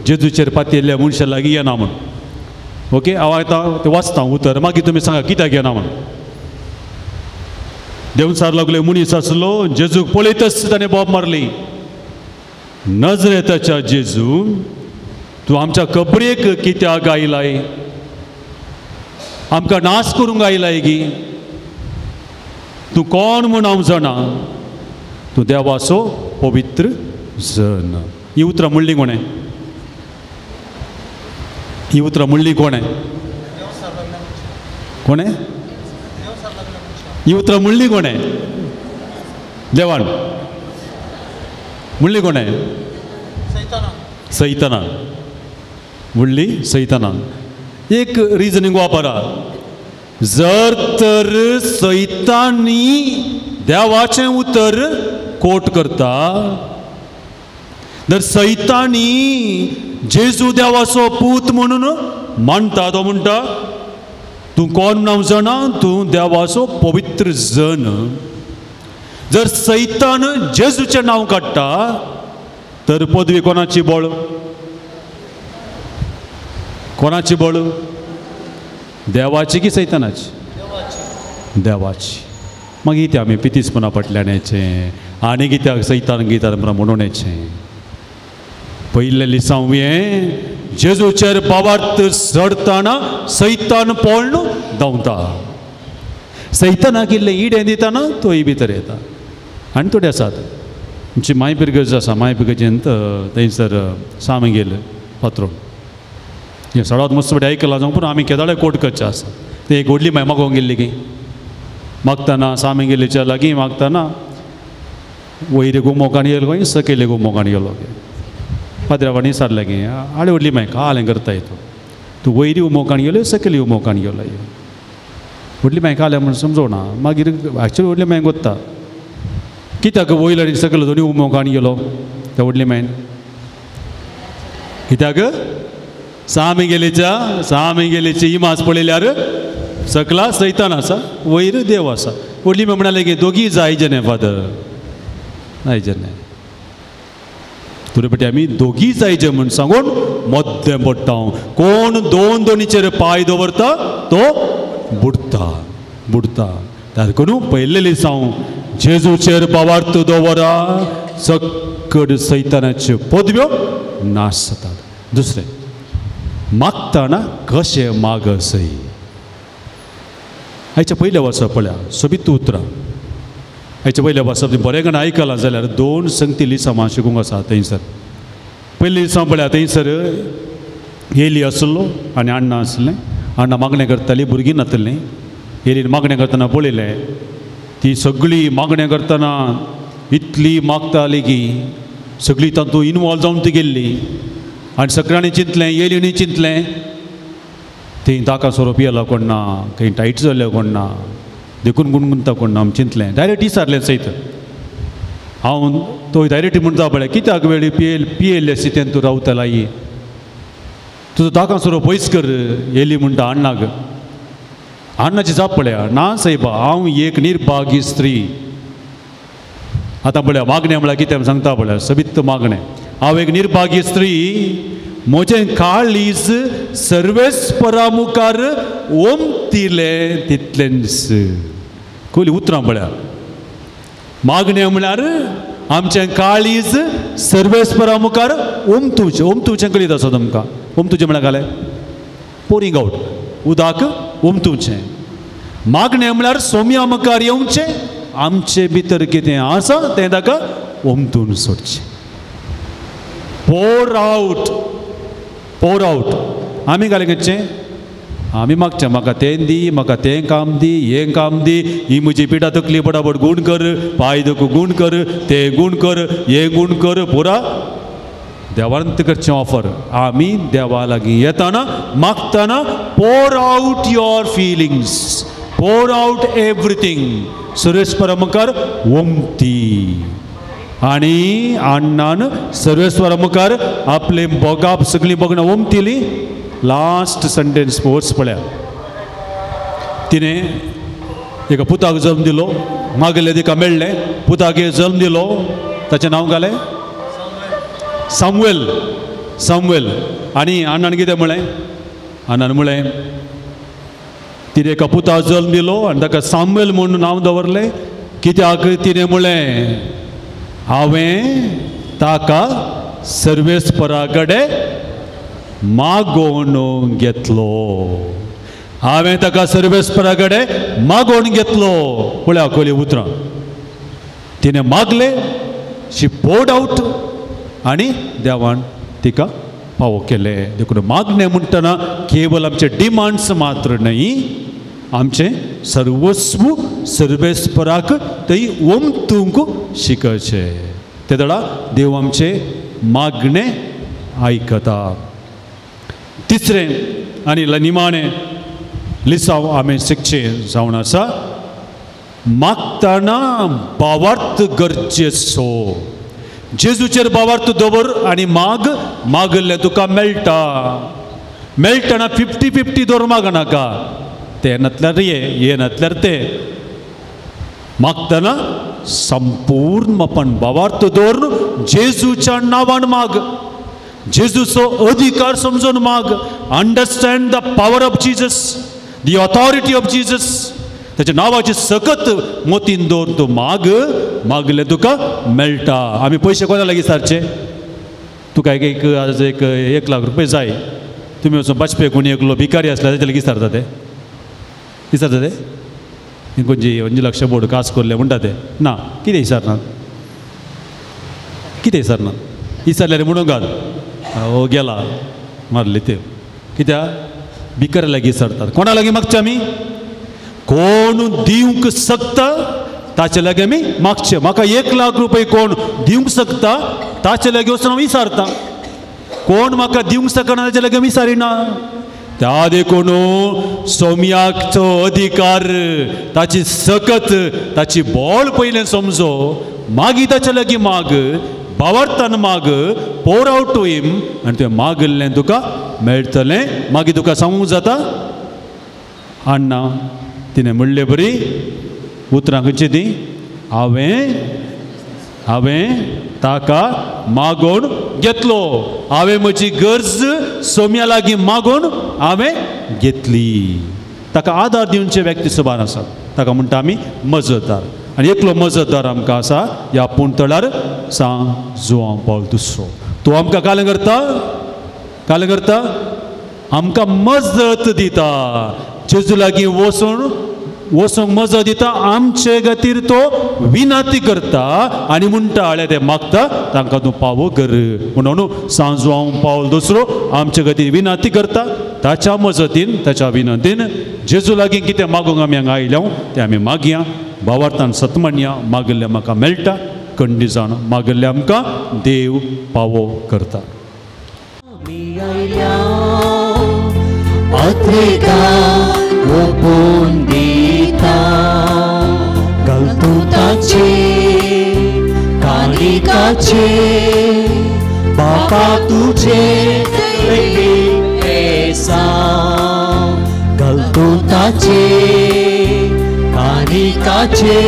जेजूचेर पातयल्ल्या मनशा लागीं येना म्हूण ओके हांव आतां तें वाचता उतर मागीर तुमी सांगा कित्याक येना म्हूण देवसार लागले मनीस आसलो जेजूक पळयतच ताणें बोब मारली नजरेताच्या जेजू तूं आमच्या कबरेक कित्याक आयलाय आमकां नाश करूंक आयलाय गी तूं कोण म्हूण हांव जाणा तूं देवाचो पवित्र जन ही उतरां म्हणली कोणें ही उतरां म्हणली कोणें कोणें ही उतरां म्हणली कोणें देवान म्हणली कोणें सैतानान म्हणली सैतानान एक रिजनिंग वापरा जर तर सैतानी देवाचें उतर कोट करता जर सैतानी जेजू देवाचो पूत म्हणून मानता तो म्हणटा तूं कोण नांव जाणा तूं देवाचो पवित्र जन जर सैतान जेजूचें नांव काडटा तर पदवी कोणाची बळ कोणाची बळ देवाची की सैतानाची देवाची मागीर ते आमी पितीसपणा फाटल्यान आनी कित्याक सैतान गितार म्हणून येचें पयले लिसांवें जेजूचेर बावर्त चडताना सैतान पळण धांवता सैतानाक इल्लें इडें दिताना तोय भितर येता आनी थोडे आसात आमची मायपिरगज आसा मायपिरगजेंत थंयसर सामे गेले पात्रो हे सडावत मस्त बरें आयकलां जावं पूण आमी केदाळे कोट करचे आसा ते एक व्हडली माय मागोवंक गेल्ली की मागतना सामे गेल्लीच्या लागीं मागतना वयरे गुमोकान येयलो खंय सकयले गुमोकान गेलो पाद्र्यावाणी सारलें गे आडे व्हडली माय कालें करता तूं वयरी उमोकान गेलो सकयली उमोकान गेलो व्हडली माय कालें म्हण समजोना मागीर एक्चुली व्हडली माय गोत्ता कित्याक वयल आनी सकयल दोनी उमोकान गेलो त्या व्हडली मायन कित्याक सामे गेलीची इमास पळयल्यार सकला सैतान आसा वयर देव आसा व्हडली माय म्हणाले गे दोगी जायजे न्हय फादर जायजे न्हय तुरे पटी आमी दोगी जायजे म्हूण सांगून मद्दें पडटा कोण दोन दोनीचेर पांय दवरता तो बुडता बुडता देखून पयले दिसा जेजूचेर बावार्थ दवरा सकड सैतानाच्यो पदव्यो नाश जातात दुसरें मागताना कशें मागसय हाच्या पयल्या वर्सा पळया सोबीत उतरां हाच्या पयल्या वर्सा बरें करून आयकलां जाल्यार 2 संगती लिसां माशिकूंक आसा थंयसर पयले दिसा पळया थंयसर एली आसलो आनी अण्णा आसलें अण्णा मागणें करतालीं भुरगीं नासलीं एलीन मागणें करतना पळयलें ती सगळीं मागणें करतना इतली मागताली की सगळीं तातूंत इनवॉल्व जावन ती गेल्ली आनी सगळ्यांनी चिंतलें एलीनी चिंतलें थंय ताका सोरोप येयलो कोण ना खंय टायट जाल्लो कोण ना देखून गुणगुंता कोण ना चिंतलें डायरेक्ट विचारलें सयत हांव तो डायरेक्ट म्हणटा पळय कित्याक वेळ पियेल्ले स्थितीन तूं रावतला तुजो ताका सोरोप पयस कर एली म्हणटा अण्णाक अण्णाची जाप पळया ना सायबा हांव एक निर्भागी स्त्री आतां पळया मागणें म्हळ्यार कितें सांगता पळया सबित्त मागणें हांव एक निर्भागी स्त्री म्हजें काळीज सर्वेस्परा मुखार ओमतिलें तितलेंच खोली उतरां पळया मागणें म्हळ्यार आमचें काळीज सर्वेस्परा मुखार ओमतुचें कळीत आसा तुमकां ओमतुचें म्हळ्यार घालें पोरींग आवट उदक ओमतुचें मागणें म्हळ्यार सोम्या मुखार येवचें आमचे भितर कितें आसा तें ताका ओमतून सोडचें pour out आमी घालें करचें आमी मागचें म्हाका तें दी म्हाका तें काम दी हें काम दी ही म्हजी पिठा तकली बडाबड गूण कर पांय दुखू गूण कर तें गूण कर हें गूण कर पुरा देवांत करचें ऑफर आमी देवा लागीं येताना मागताना pour out your feelings pour out everything सर्वेस्परा मुखार ओमती आनी अण्णान सर्वेस्परा मुखार आपले बोगाप सगळीं बोगणां ओमतिलीं लास्ट सेंटेन्स स्पोर्ट्स पळया तिणें एका पुताक जल्म दिलो मागले तिका मेळ्ळें पुताक जल्म दिलो ताचें नांव घालें सामुएल आनी अण्णान कितें म्हळें अण्णान म्हळें तिणें एका पुताक जल्म दिलो आनी ताका सामुएल म्हणून नांव दवरलें कित्याक तिणें म्हळें हांवें ताका सर्वेस्परा कडेन मागोवन घेतलो हांवें ताका सर्वेस्परा कडेन मागोवन घेतलो पळया खोली उतरां तिणें मागलें शी poured out आनी देवान तिका फावो केलें देखून मागणें म्हणटना केवल आमचे डिमांड्स मात्र न्हय आमचें सर्वस्व सर्वेस्पराक थंय ओमतूंक शिकचें ते दळा देव आमचें मागणें आयकता तिसरें आनी निमाणें लिसांव आमी शिकचें जावन आसा मागताना भावार्थ गरजेचो जेजूचेर भावार्थ दवर आनी मागल्लें तुका मेळटना 50-50 दवर मागनाका तें नातल्यार हें नातल्यार तें मागतना संपूर्णपण भावार्थ दवरून जेजूच्या नांवान माग जेजूचो अधिकार समजून माग understand the power of Jesus the authority of Jesus ताच्या नांवाची सकत मोतीन दवरून तूं मागलें तुका मेळटा आमी पयशे कोणा लागीं सारचे तुका एक 1 लाख रुपया जाय तुमी वचून 5 कोणी एकलो भिकारी आसला ताच्या लागीं विचारता ते खंयची लक्ष बोर्ड कास करले म्हणटा ते ना कितें विचारनात विचारल्यार म्हणून घाल हो गेला मारले ते कित्याक भिकारी लागीं विचारतात कोणा लागीं मागचे आमी कोण दिवंक शकता ताचे लागीं आमी मागचे म्हाका 1 लाख रुपया कोण दिवंक शकता ताचे लागीं वचून हांव विचारता कोण म्हाका दिवंक शकना ताचे लागीं विचारिना त्या देखून सोम्याचो अधिकार ताची सकत ताची बोळ पयलें समजो मागीर ताचे लागीं माग भावार्थान माग pour out to him आनी तें मागल्लें तुका मेळटलें मागीर तुका सांगूंक जाता अण्णा तिणें म्हणलें बरी उतरां खंयची ती हांवें हांवें ताका मागून घेतलो. हांवें म्हजी गरज सोम्या लागीं मागून हांवें घेतली. ताका आदार दिवचे व्यक्ती सुभान आसात. ताका म्हणटा आमी मजतदार. आनी एकलो मजतदार आमकां आसा ह्या पुंतळार सांग जुआंव पावल दुसरो. तो आमकां कालें करता, कालें करता, आमकां मजत दिता. जेजू लागीं वचूंक मजत दिता. आमचे खातीर तो विनंती करता आनी म्हणटा हाळे ते मागता तांकां तूं पावो कर. म्हणून सांग जुआंव पावल दुसरो आमचे खातीर विनंती करता. ताच्या मजतीन, ताच्या विनंतीन जेजू लागीं कितें मागूंक आमी हांगा आयल्या तें आमी मागया. भावार्थान सतमण्या मागल्लें म्हाका मेळटा. खंडी जावन मागल्लें आमकां देव पावो करता. ओपून दिता गलतुताचे कालिकाचे बापा तुझे पेसा गलतुताचे कालिकाचे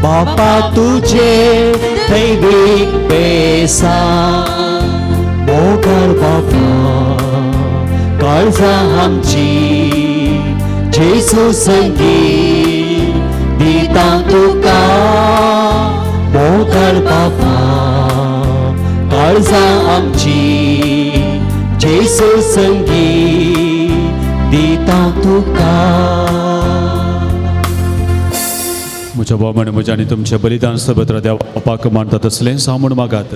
बापा तुझे दैविक पेसा मोगल बापा काळजा आमची जेजू संगी दिता तुका मोगल बापा काळजा आमची जेजू संगी दिता तुका. म्हज्या बोमाणे म्हज्या आनी तुमचें बलिदान सभत्र देवापाक मानतात असलें सांगून मागात.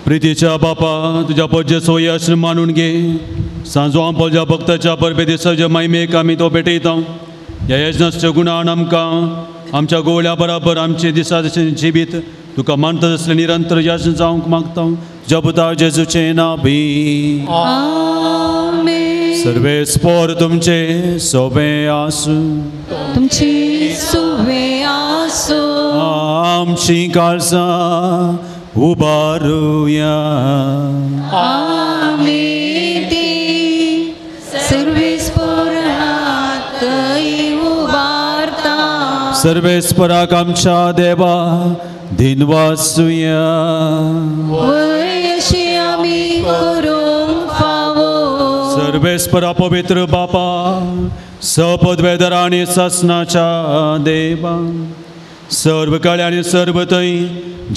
प्रितीच्या बापा तुझ्या पद्य सोयी आश्रम मानून घे. सांजो आमच्या भक्ताच्या परबे दिसाच्या महिमेक आमी तो भेटयता. ह्या यजनाच्या गुणान आमकां आमच्या गोवळ्या बराबर आमचे दिसा जिबीत तुका मानता असले निरंतर यजन जावंक मागता. तुझ्या पुता जेजूचे नांवी सर्वे स्पोर तुमचे सोबे आसूं. तुमची सुवे आसो. आमची काळजां उबारुया. आमी ती सर्वेस्पराक उबारता. सर्वेस्पराक आमच्या देवा दिनवासुया. वयशी आमी करूंक फावो. सर्वेस्परा पवित्र बापा सपदवेदर आनी ससनाच्या देवा सर्व काळे आनी सर्व थंय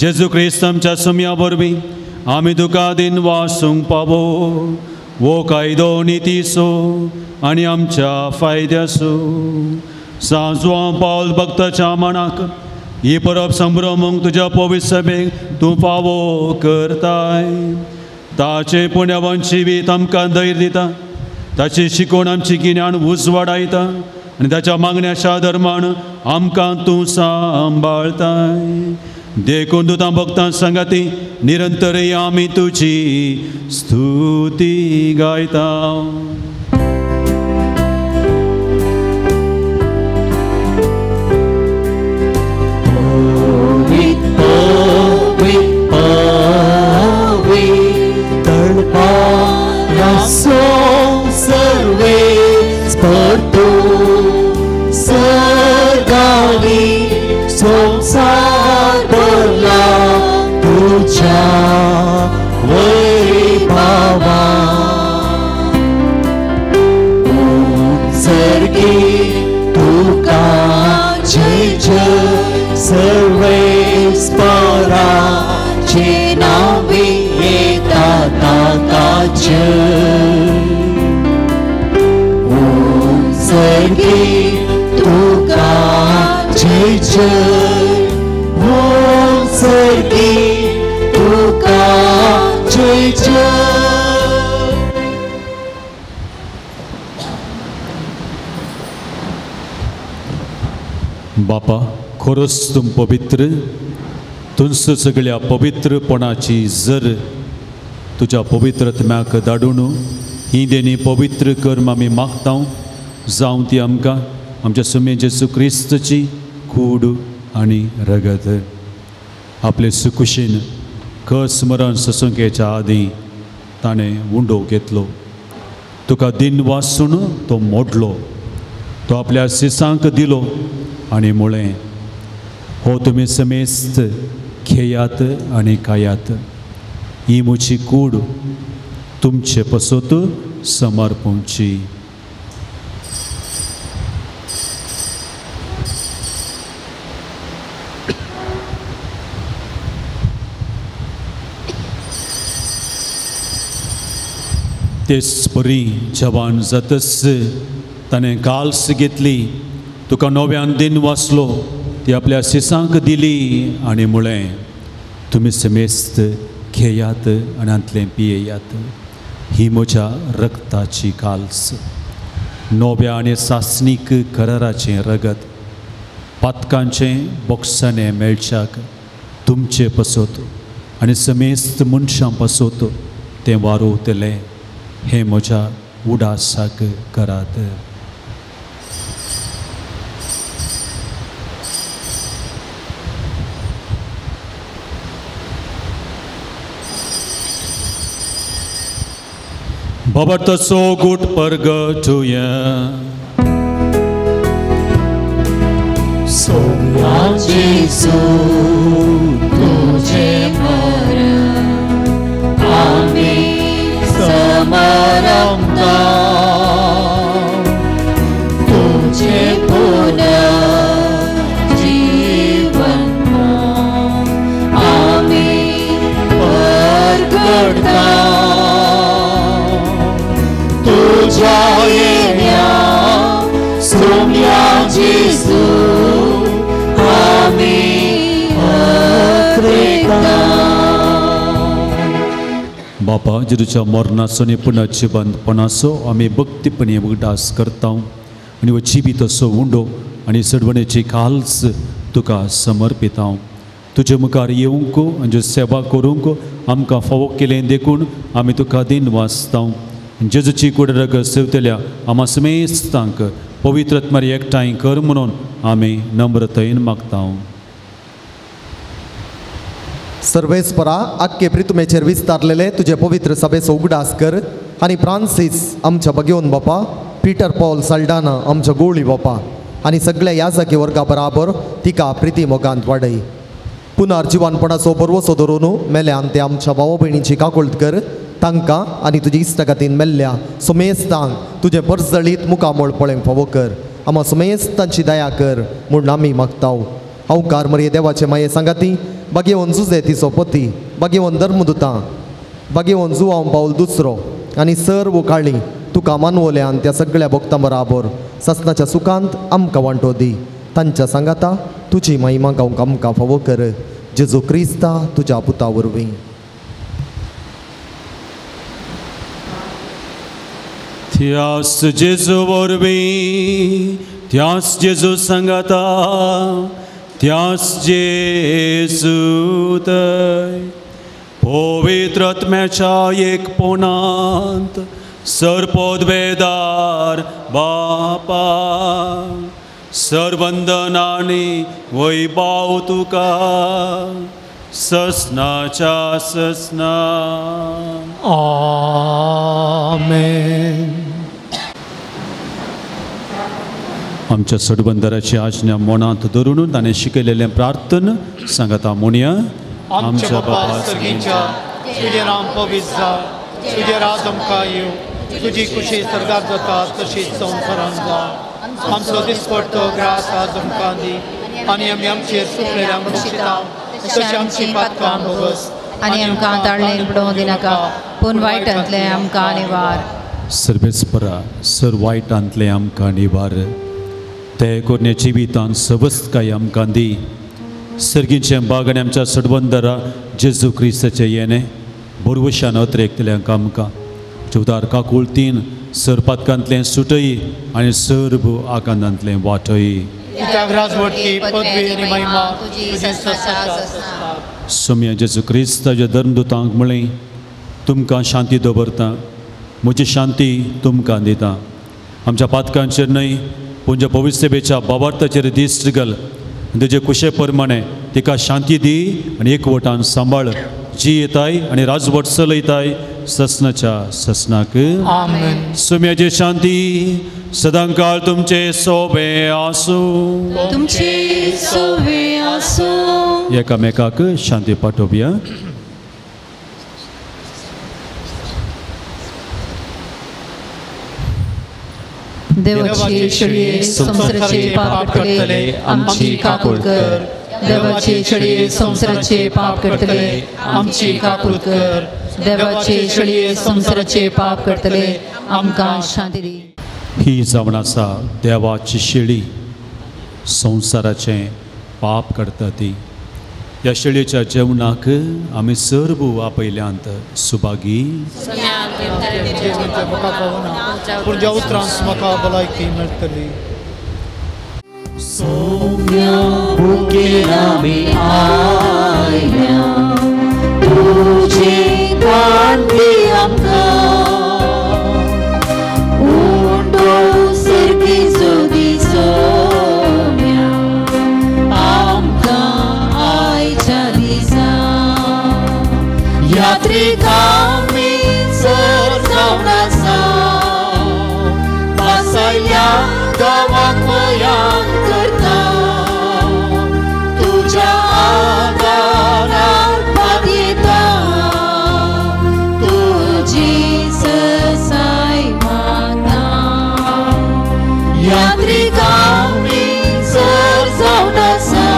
जेजू क्रिस्त आमच्या सुम्या वरवीं आमी तुका दिन वासूंक पावो. वो कायदो नितीसो आनी आमच्या फायद्यासो. सांजवां पावल भक्ताच्या मनाक ही परब संभ्रमूंक तुज्या पवित्र सभेक तूं फावो करताय. ताचे पुण्यवान जिवीत आमकां धैर्य दिता. ताची शिकवण आमची गिन्यान उजवाडायता आनी ताच्या मागण्याच्या धर्मान आमकां तूं सांबाळताय. देखून तुतां भक्तां सांगाती निरंतर आमी तुजी स्तुती गायता. सर्वे स्पर्धो सर्गावी संसार भरला तुझ्या वैभवा. सर्गी तुका जय जय सर्वे स्पराचे नावे येता ताकाचे. सर्गी तुका जय जय हो सर्गी तुका जय जय. बापा खरोच तुम पवित्र. तुंच सगळ्या पवित्रपणाची जर तुज्या पवित्रत्म्याक धाडून ही देणी पवित्र कर्म आमी मागता. जावं ती आमकां आमच्या सुमे जेजू क्रिस्तची कूड आनी रगत. आपले सुकुशीन खस मरण ससुकेच्या आदीं ताणें उंडो घेतलो. तुका दिन वासून तो मोडलो, तो आपल्या सिसांक दिलो आनी म्हळें, हो तुमी समेस्त खेयात आनी खायात, ही म्हजी कूड तुमचे पसत समर्पणची. तेच परी जवान जातच ताणें गाल्स घेतली, तुका नव्यान दिन वाचलो, ती आपल्या सिसांक दिली आनी म्हळें, तुमी समेस्त खेयात आनी हांतलें पियेयात, ही म्हज्या रक्ताची काल्स, नव्या आनी सासणीक कराराचें रगत, पातकांचें बोक्साणें मेळच्याक तुमचे पसत आनी समेस्त मनशां पसत तें वारोवतलें, हे म्हज्या उडासाक करात. बाबतसो गुट परगटुया. सोम्या जेसू तुझे मरण आम्ही समरमता, तुझे पुनः जीवन आम्ही परगटता, तुझ्या येण्या सोम्या जेसू आम्ही अक्रेता. बापा, जेजूच्या मरणाचो आनी पुनाचे बंदपणाचो आमी भक्तीपणे उगडास करता आनी जिवीत असो उंडो आनी सडवणेची काल्स तुका समर्पिता. तुजे मुखार येवंक आनी सेवा करूंक आमकां फावो केलें देखून आमी तुका दिन वाचता. जेजूची कूड रगत सेवतल्या आमा समेस्तांक पवित्र आत्म्यार एकठांय कर म्हणून आमी नम्रतायेन मागता. सर्वेस्परा आख्खे प्रितुमेचेर विस्तारलेले तुझे पवित्र सभेचो उगडास कर आनी फ्रांसीस आमच्या भगिवन बापा, पीटर पॉल साल्डाना आमच्या गोळी बापा आनी सगळ्या याजकी वर्गा बराबर तिका प्रिती मोगांत वाडय. पुनर्जिवानपणाचो बरवसो धरून मेल्यान ते आमच्या भावा भयणीची काकुळट कर, तांकां आनी तुजी इश्टगातीन मेल्ल्या समेस्तांक तुजे परजळीत मुखामोळ पळोवंक फावो कर. आमा समेस्तांची दया कर म्हूण आमी मागताव. हांवकार मरे देवाचे माये सांगाती, भाग्यवन जुजे तिचो पती, भाग्यवन धर्मदुतां, भाग्यवन जुवांव पावल दुसरो आनी सर्व काळी तुका मानवल्यान त्या सगळ्या भक्तां बराबर ससनाच्या सुखांत आमकां वांटो दी. तांच्या सांगाता तुजी महिमा गावंक आमकां फावो कर. जेजू क्रिस्ता तुज्या पुता वरवीं. त्यास जेजू वरवीं, त्यास जेजू सांगाता, त्यास जेजू थंय पवित्र आत्म्याच्या एकपणांत सरपदवेदार बापा, सर्वंदनानी वैभव तुका ससनाच्या ससना. आमेन. आमच्या सडबंदराची आज्ञा मनांत धरून ताणें शिकयलेलें प्रार्थन सांगता म्हणया. आमच्या बापा सर्गीच्या, तुझें नाम पवित्र जा, तुजें राज आमकां येवं, तुजी कुशी सर्गार जाता तशीच संवसारांत जा. आमचो दिसपडटो ग्रास आज आमकां दी आनी आमी आमचेर चुकलेल्या मनशिता तशी आमची पातकां भोगस आनी आमकां ताळणेर पडोवंक दिनाका, पूण वायटांतले आमकां निवार. सर्वेस्परा सर वायटांतले आमकां निवार. ते कोरणे जिवितांत सवस्तकाय आमकां दी. सर्गीचें बाग आनी आमच्या सडबंदरा जेजू क्रिस्ताचें येणें बरवशान अत्रेकतल्यांक आमकां चवदार काकुळतीन सर पातकांतलें सुटय आनी सर्व आकांतांतलें वाटय. कित्याक राजवटी पदवी आनी महिमा तुजी सदांच. सोम्या जेजू क्रिस्ताच्या धर्मदुतांक म्हळें, तुमकां शांती दवरता, म्हजी शांती तुमकां दिता. आमच्या पातकांचेर न्हय पूण ज्या पवित्र सेवेच्या बाबार्थाचेर दिश्ट घाल. तेजे कुशे प्रमाणे तिका शांती दी आनी एकवटान सांबाळ. जी येताय आनी राजवट चलयताय ससनाच्या ससनाक आमेन. सुम्याची शांती सदांकाळ तुमचे सोबे आसूं. तुमचे सोवे आसूं. एकामेकाक शांती पाठोवया. देवाचे शेळये संसाराचे पाप करतले आमची काकूळ कर. देवाचे शेळये संसाराचे पाप करतले आमची काकूळ कर. देवाचे शेळये संसाराचे पाप करतले आमकां शांती दी. ही जावन आसा देवाची शेळी संसाराचे पाप करता ती. ह्या शेळयेच्या जेवणाक आमी सर्व आपयल्यांत सुभागी. पुढच्या उतरांस म्हाका भलायकी मेळटली. भुकेला मी आयल्या तुझे कांती आमकां उंडो सर्गी सोदी सोम्या आमकां आयच्या दिसा यात्रिकांनी सर जावन आसा वासयल्या गांवाक मयान करता तुझ्या आदारार पात येता तुझी ससाय माता यात्रिकांनी सर जावन आसा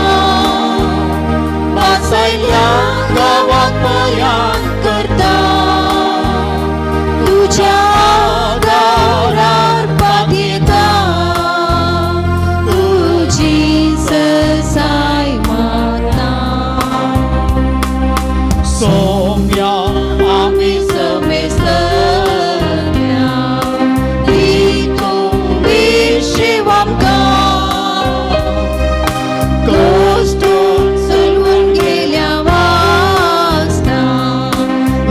वासयल्या गांवाक मयान करता तुझ्या आदारार पात येता तुझी ससाय माता सोम्या आमी समेस्तल्या तितून विशीव आमकां कश्टून चलवून गेल्या वाचता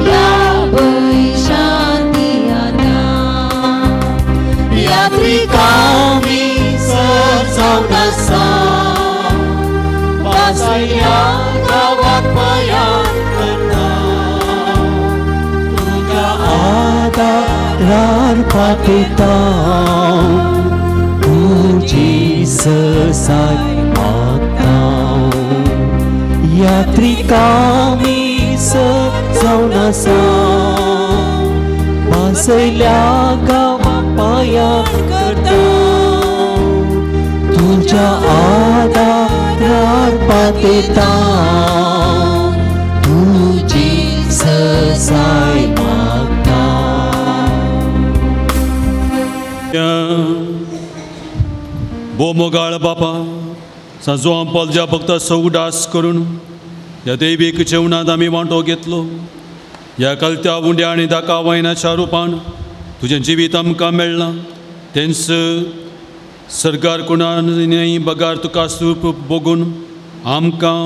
लाभय शांती आतां यात्रिकांनी सर जावन आसा वासयल्या गांवाक मयान करता तुझ्या आदारार पात येता तुझी ससाय माता यात्रिकांनी सर जावन आसा वासयल्या गांवाक मयान करता तुझ्या आदारार पात येता तुझी ससाय माता बोमोगाळ बापा सांजो आंपोलच्या भक्ता सौगडास करून ह्या दैवीक जेवणात आमी वांटो घेतलो. ह्या कलत्या उंड्या आनी दाका वायनाच्या रुपान तुजें जिवीत आमकां मेळ्ळां. तेंच सरकार कोणानय बगार तुका सूप बगून आमकां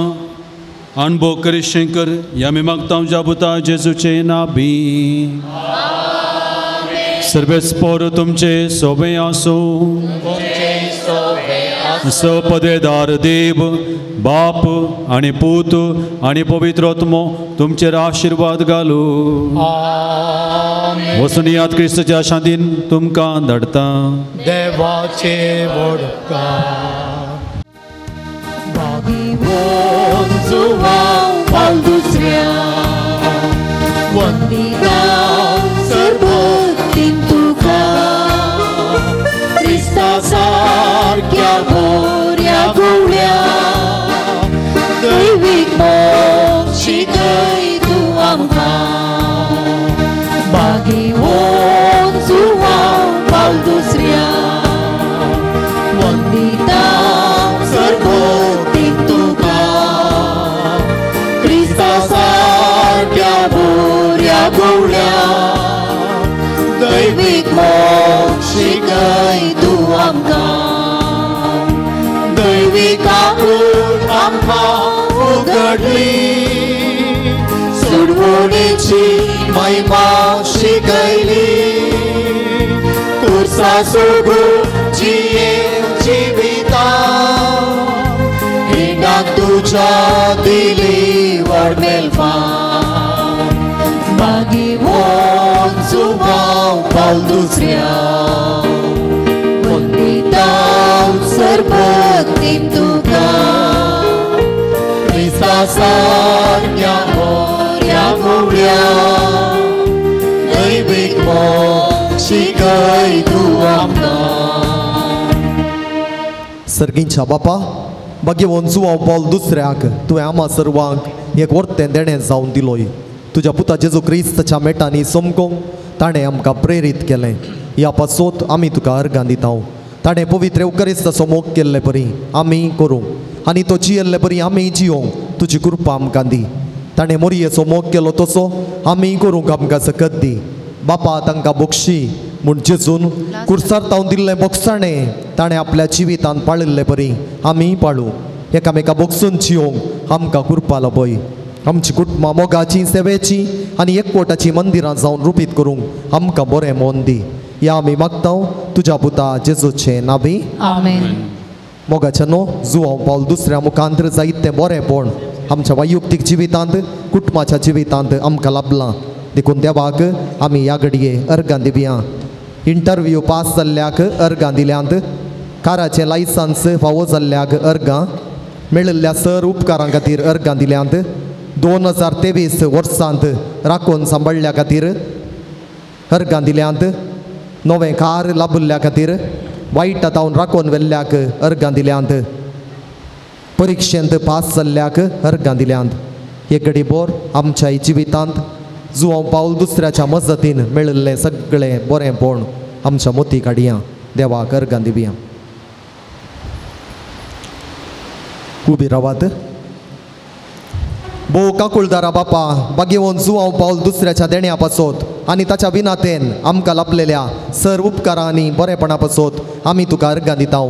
अणभव करीशें कर. ह्या आमी मागता जाबुता जेजूचे नाबी. सर्वेच पोर तुमचे सोबे आसूं. सपदेदार देव बाप आणि पूत आणि पवित्र आत्मो तुमचेर आशीर्वाद घालू. वचून यात क्रिस्ताच्या शांतीन तुमकां धाडटा. देवाचे वाल दुसऱ्या वंदिता सर्वतीन तुका क्रिस्ता सारक्या गोऱ्या गोवळ्या दैवीक मोक्ष शिकय तूं आमकां मागी वचुवा वाल दुसऱ्या वंदिता सर्वतीन तुका क्रिस्ता सारक्या गोऱ्या गोवळ्या दैवीक मोक्ष शिकय तूं आमकां दैवीक आंगूर आमकां उगडली सोडवणेची महिमा शिकयली कुर्सा सोडून जिविता हिंडाक तुझ्या दिली वडमेलफा मागी पावल दुसऱ्या वंदिता सर्वभक्तीं तुका क्रिस्ता सारक्या मोरया गवळ्या दैवीक मोग शिकय तूं आमकां. सर्गींच्या बापा भाग्यवन जुवांव पावल दुसऱ्याक तुवें आम्हा सर्वांक एक वर्तें देणें जावन दिलोय. तुज्या पुता जेजू क्रिस्ताच्या मेटांनी समकोंक ताणें आमकां प्रेरीत केलें. ह्या पासोत आमी तुका अर्गां दिता. ताणें पवित्र एवकरिस्ताचो मोग केल्ले परी आमी करूं आनी तो जियेल्ले परी आमी जियोंक तुजी कृपा आमकां दी. ताणें मोरयेचो मोग केलो तसो आमी करूंक आमकां सकत दी. बापा तांकां बक्षी म्हूण जेजून कुर्सार तावन दिल्लें बोगसाणें ताणें आपल्या जिवितांत पाळिल्ले परी आमी पाळूं. एकामेका बोगसून जियोंक आमकां कृपा लाभय. आमची कुटुंबां मोगाची सेवेची आनी एकवटाची मंदिरां जावन रुपीत करूंक आमकां बरें मोन दी. या आमी मागतां तुज्या पुता जेजूचे नांवी आमेन. मोगाच्या न्हू जुवांव पावल दुसऱ्या मुखांतर जायतें बरेंपण आमच्या वैयक्तीक जिवितांत कुटुंबाच्या जिवितांत आमकां लाभलां. देखून देवाक आमी ह्या घडये अर्गां दिवया. इंटरव्यू पास जाल्ल्याक अर्गां दिल्यांत, काराचें लायसन्स फावो जाल्ल्याक अर्गां, मेळिल्ल्या सर उपकारां खातीर अर्गां दिल्यांत, 2023 वर्सांत राखून सांबाळल्या खातीर अर्गां दिल्यांत, नवें कार लाभिल्ल्या खातीर, वायट तावन राखून व्हेल्ल्याक अर्गां दिल्यांत, परिक्षेंत पास जाल्ल्याक अर्गां दिल्यांत. एक घडी बोर आमच्या जिवितांत जुवांव पावल दुसऱ्याच्या मजतीन मेळिल्लें सगळें बरेंपण आमच्या मोती काडया. देवाक अर्गां दिवया. उबी रावात. भोव काकुळदारा बापा भाग्यवन जुवांव पावल दुसऱ्याच्या देण्या पासोत आनी ताच्या विनातेन आमकां लाभलेल्या सर उपकारां आनी बरेपणा पासोत आमी तुका अर्गां दिता.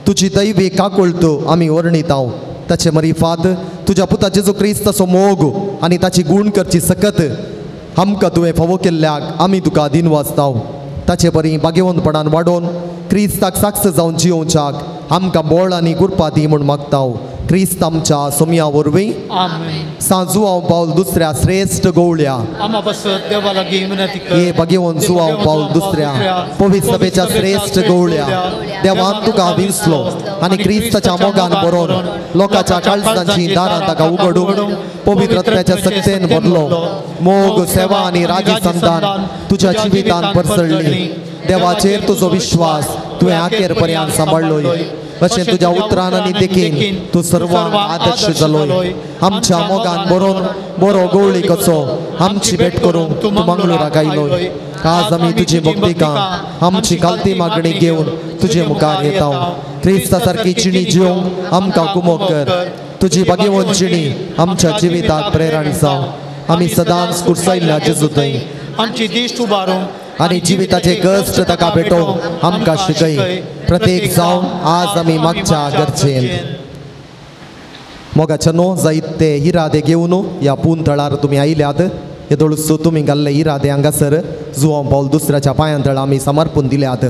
तुजी दैवी काकुळट आमी वर्णिता. ताचे मरिफात तुज्या पुता जेजू क्रिस्ताचो मोग आनी ताची गूण करची सकत आमकां तुवें फावो केल्ल्याक आमी तुका दिनवाजता. ताचे बरी भाग्यवंतपणान वाडोवन क्रिस्ताक साक्ष जावन जियोवच्याक आमकां बळ आनी कृपा दी म्हूण मागता. क्रिस्त आमच्या सोमया वरवीं जुवांव पावल दुसऱ्या श्रेष्ठ गवळ्या देवा लागीं विनंती कर. हे भाग्यवन जुवांव पावल दुसऱ्या पवित्र सभेच्या श्रेष्ठ गवळ्या देवान तुका विसलो आनी क्रिस्ताच्या मोगान बरोवन लोकांच्या काळजांची दारां ताका उगडूंक पवित्रत्वाच्या सक्तेन भरलो. मोग सेवा आनी राजी संतान तुज्या जिवितांत परसळ्ळी. देवाचेर तुजो विश्वास तुवें आखेर पर्यंत सांबाळ्ळोय. अशें तुज्या उतरान आनी देखीन तूं सर्वांक आदर्श जालोय. आमच्या मोगान बरोवन बरो गवळी कसो आमची भेट करूंक तूं मंगळुराक आयलोय. आज आमी तुजी भक्तिकां आमची खालती मागणी घेवन तुजे मुखार येता. क्रिस्ता सारकी जिणी जिवंक आमकां कुमोग कर. तुजी भाग्यवन जिणी आमच्या जिवितांत प्रेरण जावं. आमी सदांच कुर्सायल्ल्या जेजू थंय आमची दिश्ट उबारूंक आनी जिविताचे कश्ट ताका भेटोवंक आमकां शिकय. प्रत्येक जावन आज आमी मागच्या गरजेन मोगाच्या न्हू जायते इरादे घेवन ह्या पुंतळार तुमी आयल्यात. येदोळूच तुमी घाल्ले इरादे हांगासर जुवांव पावल दुसऱ्याच्या पांयांतळ आमी समर्पण दिल्यात.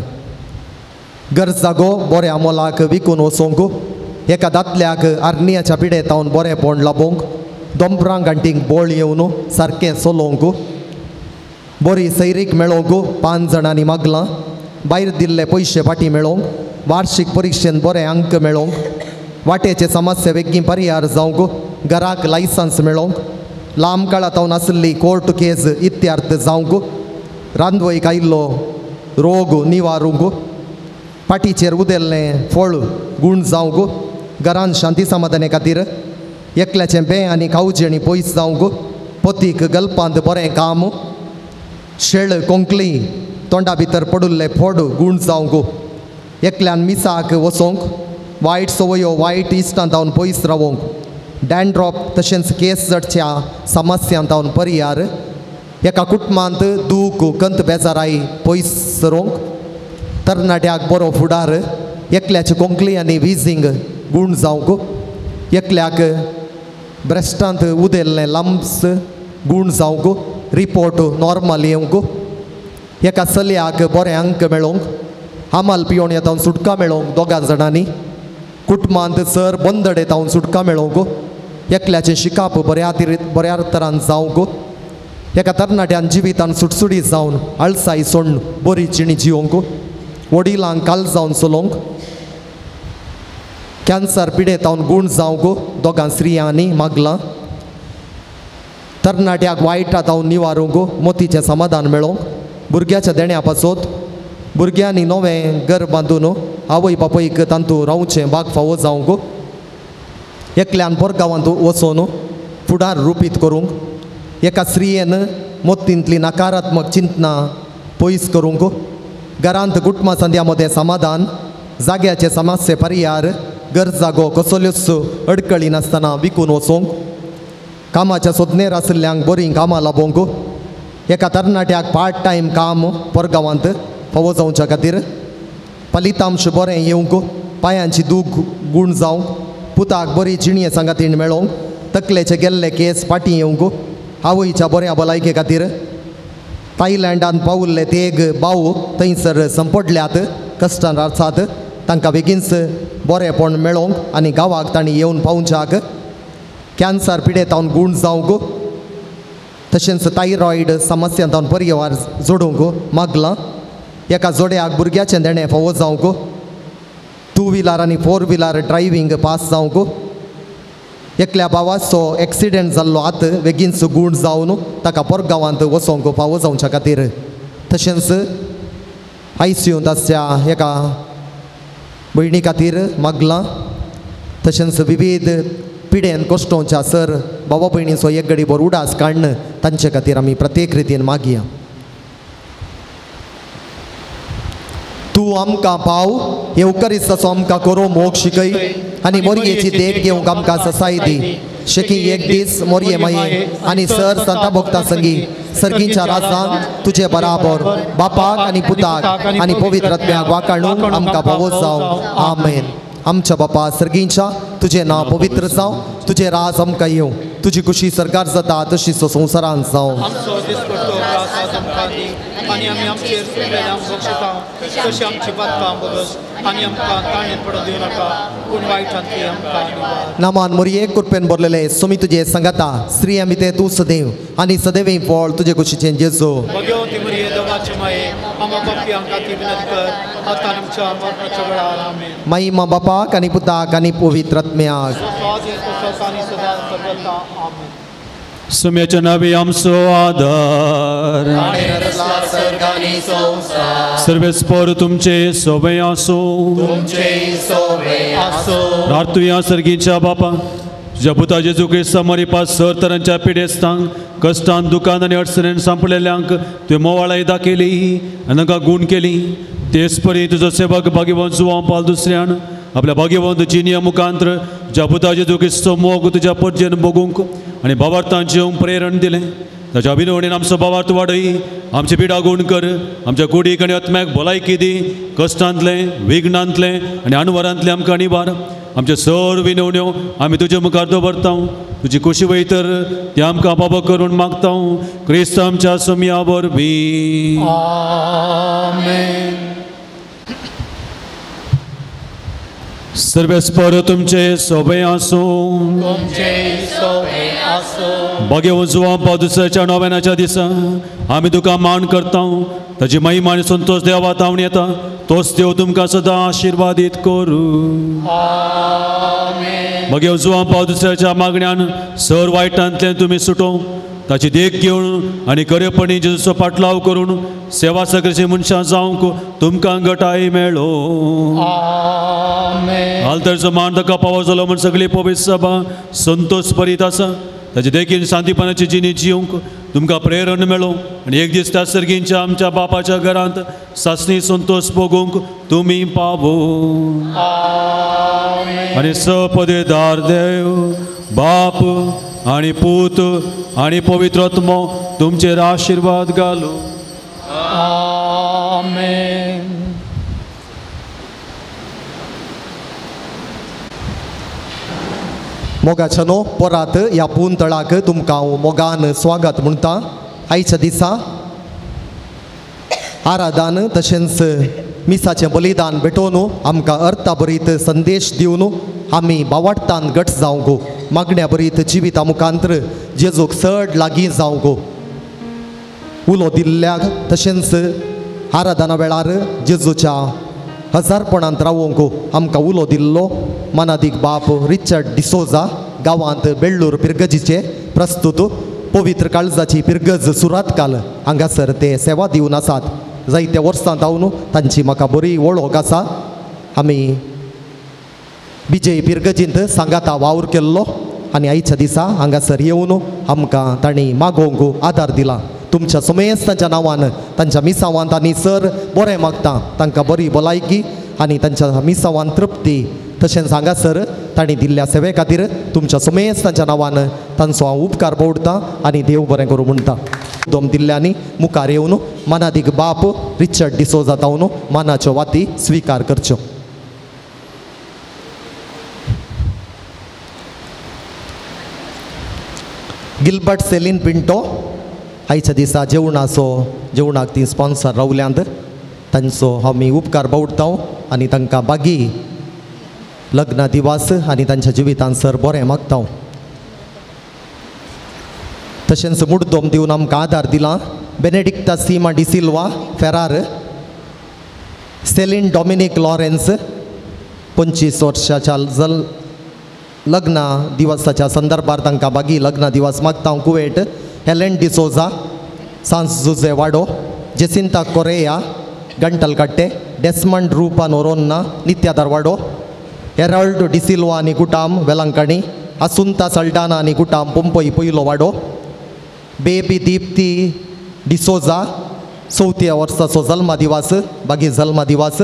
गरज जागो बऱ्या मोलाक विकून वचोंक एका दादल्याक आर्नियाच्या पिडेतावन बरेंपण लाभोवंक दोंपरां गांठींक बळ येवन सारकें चलोवंक बरी सैरीक मेळोवंक 5 जाणांनी मागलां. भायर दिल्ले पयशे फाटीं मेळोवंक वार्षिक परिक्षेंत बरे अंक मेळोवंक वाटेचे समस्या बेगीन परिहार जावंक घराक लायसन्स मेळोवंक लांब काळांतावन आसली कोर्ट केस इत्यार्थ जावंक रांदवैक आयिल्लो रोग निवारूंक पाटीचेर उदेल्लें फळ गूण जावंक घरान शांती समाधाने खातीर एकल्याचें बें आनी खावजेणी पयस जावंक पतीक गल्पांत बरें काम शेळ कोंकली तोंडा भितर पडुल्ले फोड गूण जावंक एकल्यान मिसाक वचोंक वायट संवयो वायट इश्टांतावन पयस रावंक डॅन्ड्रॉप तशेंच केस जडच्या समस्यांतावन परिहार एका कुटुंबांत दूख कंत बेजाराई पयस सरोवंक तरणाट्याक बरो फुडार एकल्याचे कोंकली आनी विजींग गूण जावंक एकल्याक ब्रेस्टांत उदेल्लें लंप्स गूण जावंक रिपोर्ट नॉर्मल येवंक एका चलयाक बरें अंक मेळोवंक आमाल पियोण येतावन सुटका मेळोवंक 2 जाणांनी कुटुंबांत सर बंदड येतावन सुटका मेळोवंक एकल्याचें शिकाप बऱ्या तरान जावंक एका तरणाट्यान जिवितान सुटसुडीत जावन अळसाई सोडून बरी जिणी जिवंक वडिलांक काल जावन चलोवंक कॅन्सर पिडेतावन गूण जावंक दोगां स्त्रियांनी मागलां तरणाट्याक वायटात हांव निवारूंक मोतीचें समाधान मेळोवंक भुरग्याच्या देण्या पासत भुरग्यांनी नवें घर बांदून आवय बापयक तांतू रावचें भाग फावो जावंक एकल्यान परगांवांत वचोन फुडार रुपीत करूंक एका स्त्रियेन मोतींतली नकारात्मक चिंतना पयस करूंक घरांत कुटुंबा संद्या मदें समाधान जाग्याचे समस्ये पर्यार घर जागो कसल्योच अडकळी नासतना विकून वचोवंक कामाच्या सोदनेर आशिल्ल्यांक बरीं कामां लाबोवंक एका तरणाट्याक पार्ट टायम काम परगांवांत फावो जावच्या खातीर फलितांश बरें येवंक पांयांची दूख गूण जावंक पुताक बरी जिणये सांगातीन मेळोवंक तकलेचे गेल्ले केस फाटीं येवंक आवयच्या बऱ्या भलायके खातीर थायलँडान पावुल्ले तेग भाव थंयसर संपडल्यात कश्टान आसात तांकां बेगीनच बरेंपण मेळोवंक आनी गांवाक तांणी येवन पावच्याक कॅन्सर पिडेतावन गूण जावंक तशेंच थायरॉयड समस्यांतावन पर्यावार जोडूंक मागलां एका जोड्याक भुरग्याचें देणें फावो जावंक 2 व्हिलर आनी 4 व्हिलर ड्रायव्हींग पास जावंक एकल्या भावाचो एक्सिडेंट जाल्लो आत बेगीनच गूण जावन ताका परगांवांत वचोंक फावो जावच्या खातीर तशेंच ICUंत आसच्या एका भयणी खातीर मागलां तशेंच विविध पिडेन कश्टोवच्या सर भावा भयणीचो एक घडीभर उडास काडन तांचे खातीर आमी प्रत्येक रितीन मागया तूं आमकां पाव येवकरिस्ताचो आमकां करूं मोग शिकय आनी मोरयेची देख घेवंक आमकां ससाय दी शेकी एक दीस मोरये माये आनी सर संता भक्ता संगी सर्गीच्या राजांत तुजे बराबर बापाक आनी पुताक आनी पवित्र आत्म्याक वाकाणूंक आमकां फावो जावं आमेन आमच्या बापा सर्गीच्या तुझे नाव पवित्र जावं तुझे राज आमकां येवं तुजी खुशी सरकार जाता तशीच संवसारांत जावं आमचो दिसपट्टो ग्रास आज आमकां दी आनी आमी आमचेर सुटलेल्यांक बक्षिता तशी आमची बातकां बगस आनी आमकां ताणें पडूं दिवं नाका पूण वायटांतली आमकां निवार नामान मोरये कृपेन भरलेले सुमी तुजे संगता स्त्रिया भितर तूं सदैव आनी सदैवी फळ तुजे कुशीचें जेजू भगवती मरिये देवाचे माये आमकां पापयांक खातीर विनंती कर आतां आमच्या मरणाच्या वेळार आमेन महिमा बापाक आनी पुताक आनी पवित्र आत्म्याक स्वाद येतो आनी सदा सर्वदा आमेन सुम्याच्या नावी आमचो आदार सर्वेस्पर तुमचे सोबे आसो रातुया सर्गीच्या बापा तुझ्या पुता जेजू क्रिस्ता मरी पास सर तरांच्या पिडेस्तांक कश्टान दुकान आनी अडचणेन सांपलेल्यांक तुवें मोवाळाय दाखयली आनी तांकां गूण केली तेच परी तुजो सेवक भाग्यवंत जुवां पाल दुसऱ्यान आपल्या भाग्यवंत जिनिया मुखांतर तुज्या पुता जेजू क्रिस्ताचो मोग तुज्या पर्जेन बगूंक आनी भावार्थांत जिवंक प्रेरण दिलें ताच्या अभिनवणेन आमचो भावार्थ वाडय आमचे पिडा गूण कर आमच्या कुडीक आनी आत्म्याक भलायकी दी कश्टांतले विघ्नांतले आनी अनवरांतले आमकां निबार आमचे सर विनवण्यो आमी तुजे मुखार दवरता तुजी खुशी वयतर ती आमकां बाबा करून मागता क्रिस्त आमच्या सुमया वरवीं आमेन सर्वेस्पर तुमचे सोबे आसूं भाग्यवंत जुवां पाव दुसऱ्याच्या नोवेनाच्या दिसा आमी तुका मान करता ताची महिमा आनी संतोष देवा तावण येता तोच देव तुमकां सदां आशिर्वादीत करूं भाग्यवंत जुवां पाव दुसऱ्याच्या मागण्यान सर वायटांतले तुमी सुटोवं ताची देख घेवन आनी खरेपणी जेजूचो पाटलाव करून सेवा सगळेची मनशां जावंक तुमकां घटाय मेळो आल्तरचो मान ताका पावो जालो म्हण सगळी पवित्र सभा संतोष भरीत आसा ताचे देखीन शांतीपणाची जिणी जिवंक तुमकां प्रेरण मेळो आनी एक दीस त्या सर्गींच्या आमच्या बापाच्या घरांत सासणी संतोष भोगूंक तुमी पावो आनी सपदेदार देव बाप आनी पूत आनी पवित्र आत्मो तुमचेर आशिर्वाद घालो आमेन मोगाच्या नो परत ह्या पुंतळाक तुमकां हांव मोगान स्वागत म्हणटा आयच्या दिसा आराधन तशेंच मिसाचें बलिदान भेटोवन आमकां अर्था भरीत संदेश दिवन आमी भावार्थान घट जावंक मागण्या भरीत जिविता मुखांतर जेजूक चड लागीं जावंक उलो दिल्ल्याक तशेंच आराधना वेळार जेजूच्या हजारपणांत रावोंक आमकां उलो दिल्लो मानादीक बाप रिचर्ड डिसोजा गांवांत बेळ्ळूर पिरगजीचे प्रस्तुत पवित्र काळजाची पिरगज सुरातकाल हांगासर ते सेवा दिवन आसात जायत्या वर्सां जावन तांची म्हाका बरी वळख आसा आमी विजय पिरगजींत सांगाता वावर केल्लो आनी आयच्या दिसा हांगासर येवन आमकां तांणी मागोवंक आदार दिला तुमच्या समेस्तांच्या नांवान तांच्या मिसांवांत आनी सर बरें मागता तांकां बरी भलायकी आनी तांच्या मिसांवांत तृप्ती तशेंच हांगासर तांणी दिल्ल्या सेवे खातीर तुमच्या समेस्तांच्या नांवान तांचो हांव उपकार पवडटां आनी देव बरें करूं म्हणटा दोम दिल्ल्यांनी मुखार येवन मानादीक बाप रिचर्ड डिसोजा जावन मानाच्यो वाती स्विकार करच्यो गिल्बर्ट सेलीन पिंटो आयच्या दिसा जेवणाक ती स्पॉन्सर रावल्यांत तांचो आमी उपकार बावडटा आनी तांकां बागी लग्न दिवस आनी तांच्या जिवितांत सर बरें मागता तशेंच मुड्दोम दिवन आमकां आदार दिला बेनेडिक्टा सीमा डिसिल्वा फेरार सेलीन डॉमिनीक लॉरेन्स 25 वर्साच्या लग्न दिवसाच्या संदर्भात तांकां बागी लग्न दिवस मागता कुवेट हेलेन डिसोजा सांस जुजे वाडो जेसिंता कोरेया गंटलकट्टे डेस्मंड रूपा नोरोन्ना नित्यादार वाडो हेराल्ड डिसिल्वा आनी कुटाम वेलांकणी असुंता सल्डाना आनी कुटाम पोंपई पयलो वाडो बेबी दीप्ती डिसोजा 34 वर्साचो जल्म दिवस बागी जल्म दिवस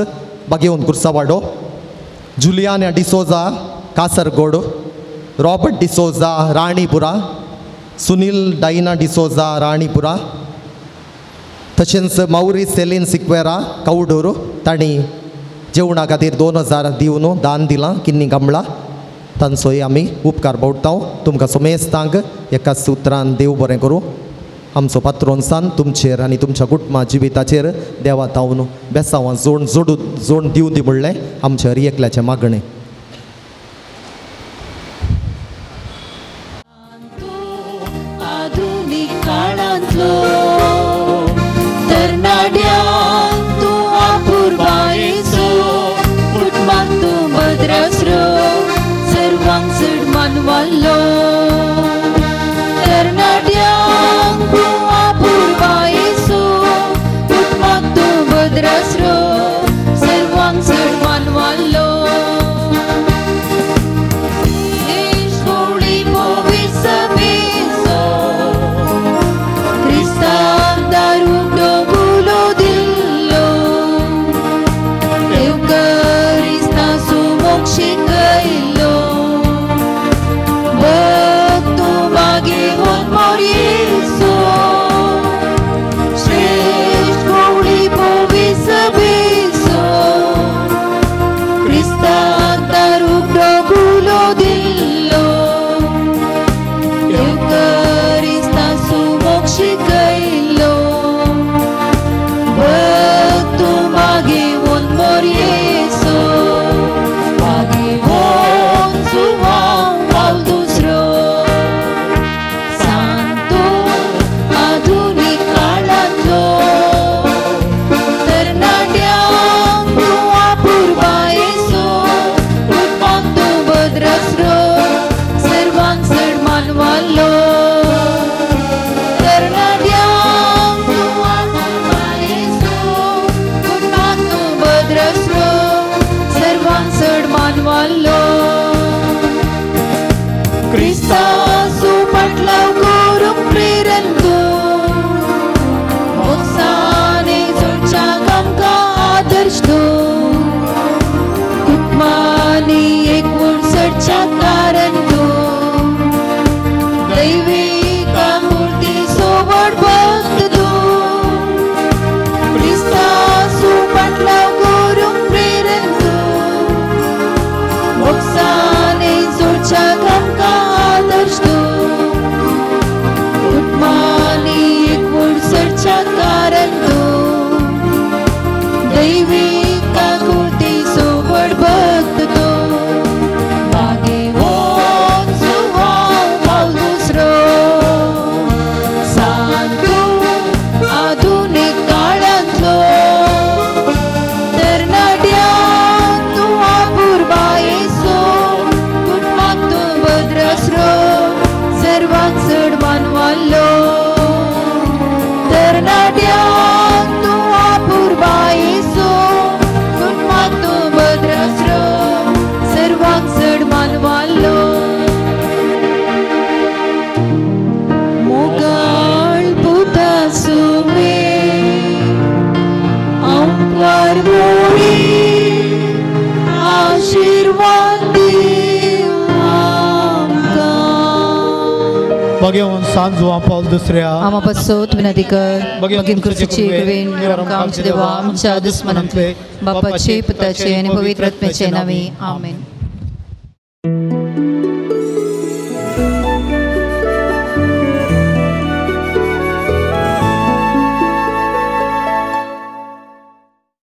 बागेवन कुर्सा वाडो Juliana D'Souza Kasaragod Robert D'Souza Ranipura Sunil Diana D'Souza Ranipura तशेंच माउरी सेलीन सिक्वेरा कवडूर तांणी जेवणा खातीर 2000 दिवन दान दिलां किन्नी गांबळा तांचोय आमी उपकार बावडटा तुमकां समेस्तांक एकाच सुत्रान देव बरें करूं आमचो पात्रोनसान तुमचेर आनी तुमच्या कुटुंबा जिविताचेर देवा तावन बेसांवां जोड दिवं दी म्हणलें आमचे हर एकल्याचें मागणें आधुनिक काळांतलो तरणाट्यांक तूं अपूर्वायेचो कुटुंबाक तूं भद्रस्रो सर्वांक चड मानवालो तरणाट्यांक तूं अपूर्वायेचो कुटुंबाक तूं भद्रस्रो सर्वांक चड मानवालो देश कोळी पवित्र सभेचो क्रिस्ता वाल्लो तरणाट्यांक तूं आपुर्बा येसू कुटुंबाक तूं भद्राश्रो सर्वांक चड मान वाल्लो मोगाळ पुता सुमे आमकां मोडी आशीर्वाद दिव आमकां बघेवन सांज जुवां पावल दुसऱ्या आमा पासोत विनंती कर मगीन खुर्चीची कुवेन आमकां आमच्या देवा आमच्या दुस्मनांतले बापाचे पुताचे आनी पवित्र आत्म्याचे नावे आमेन.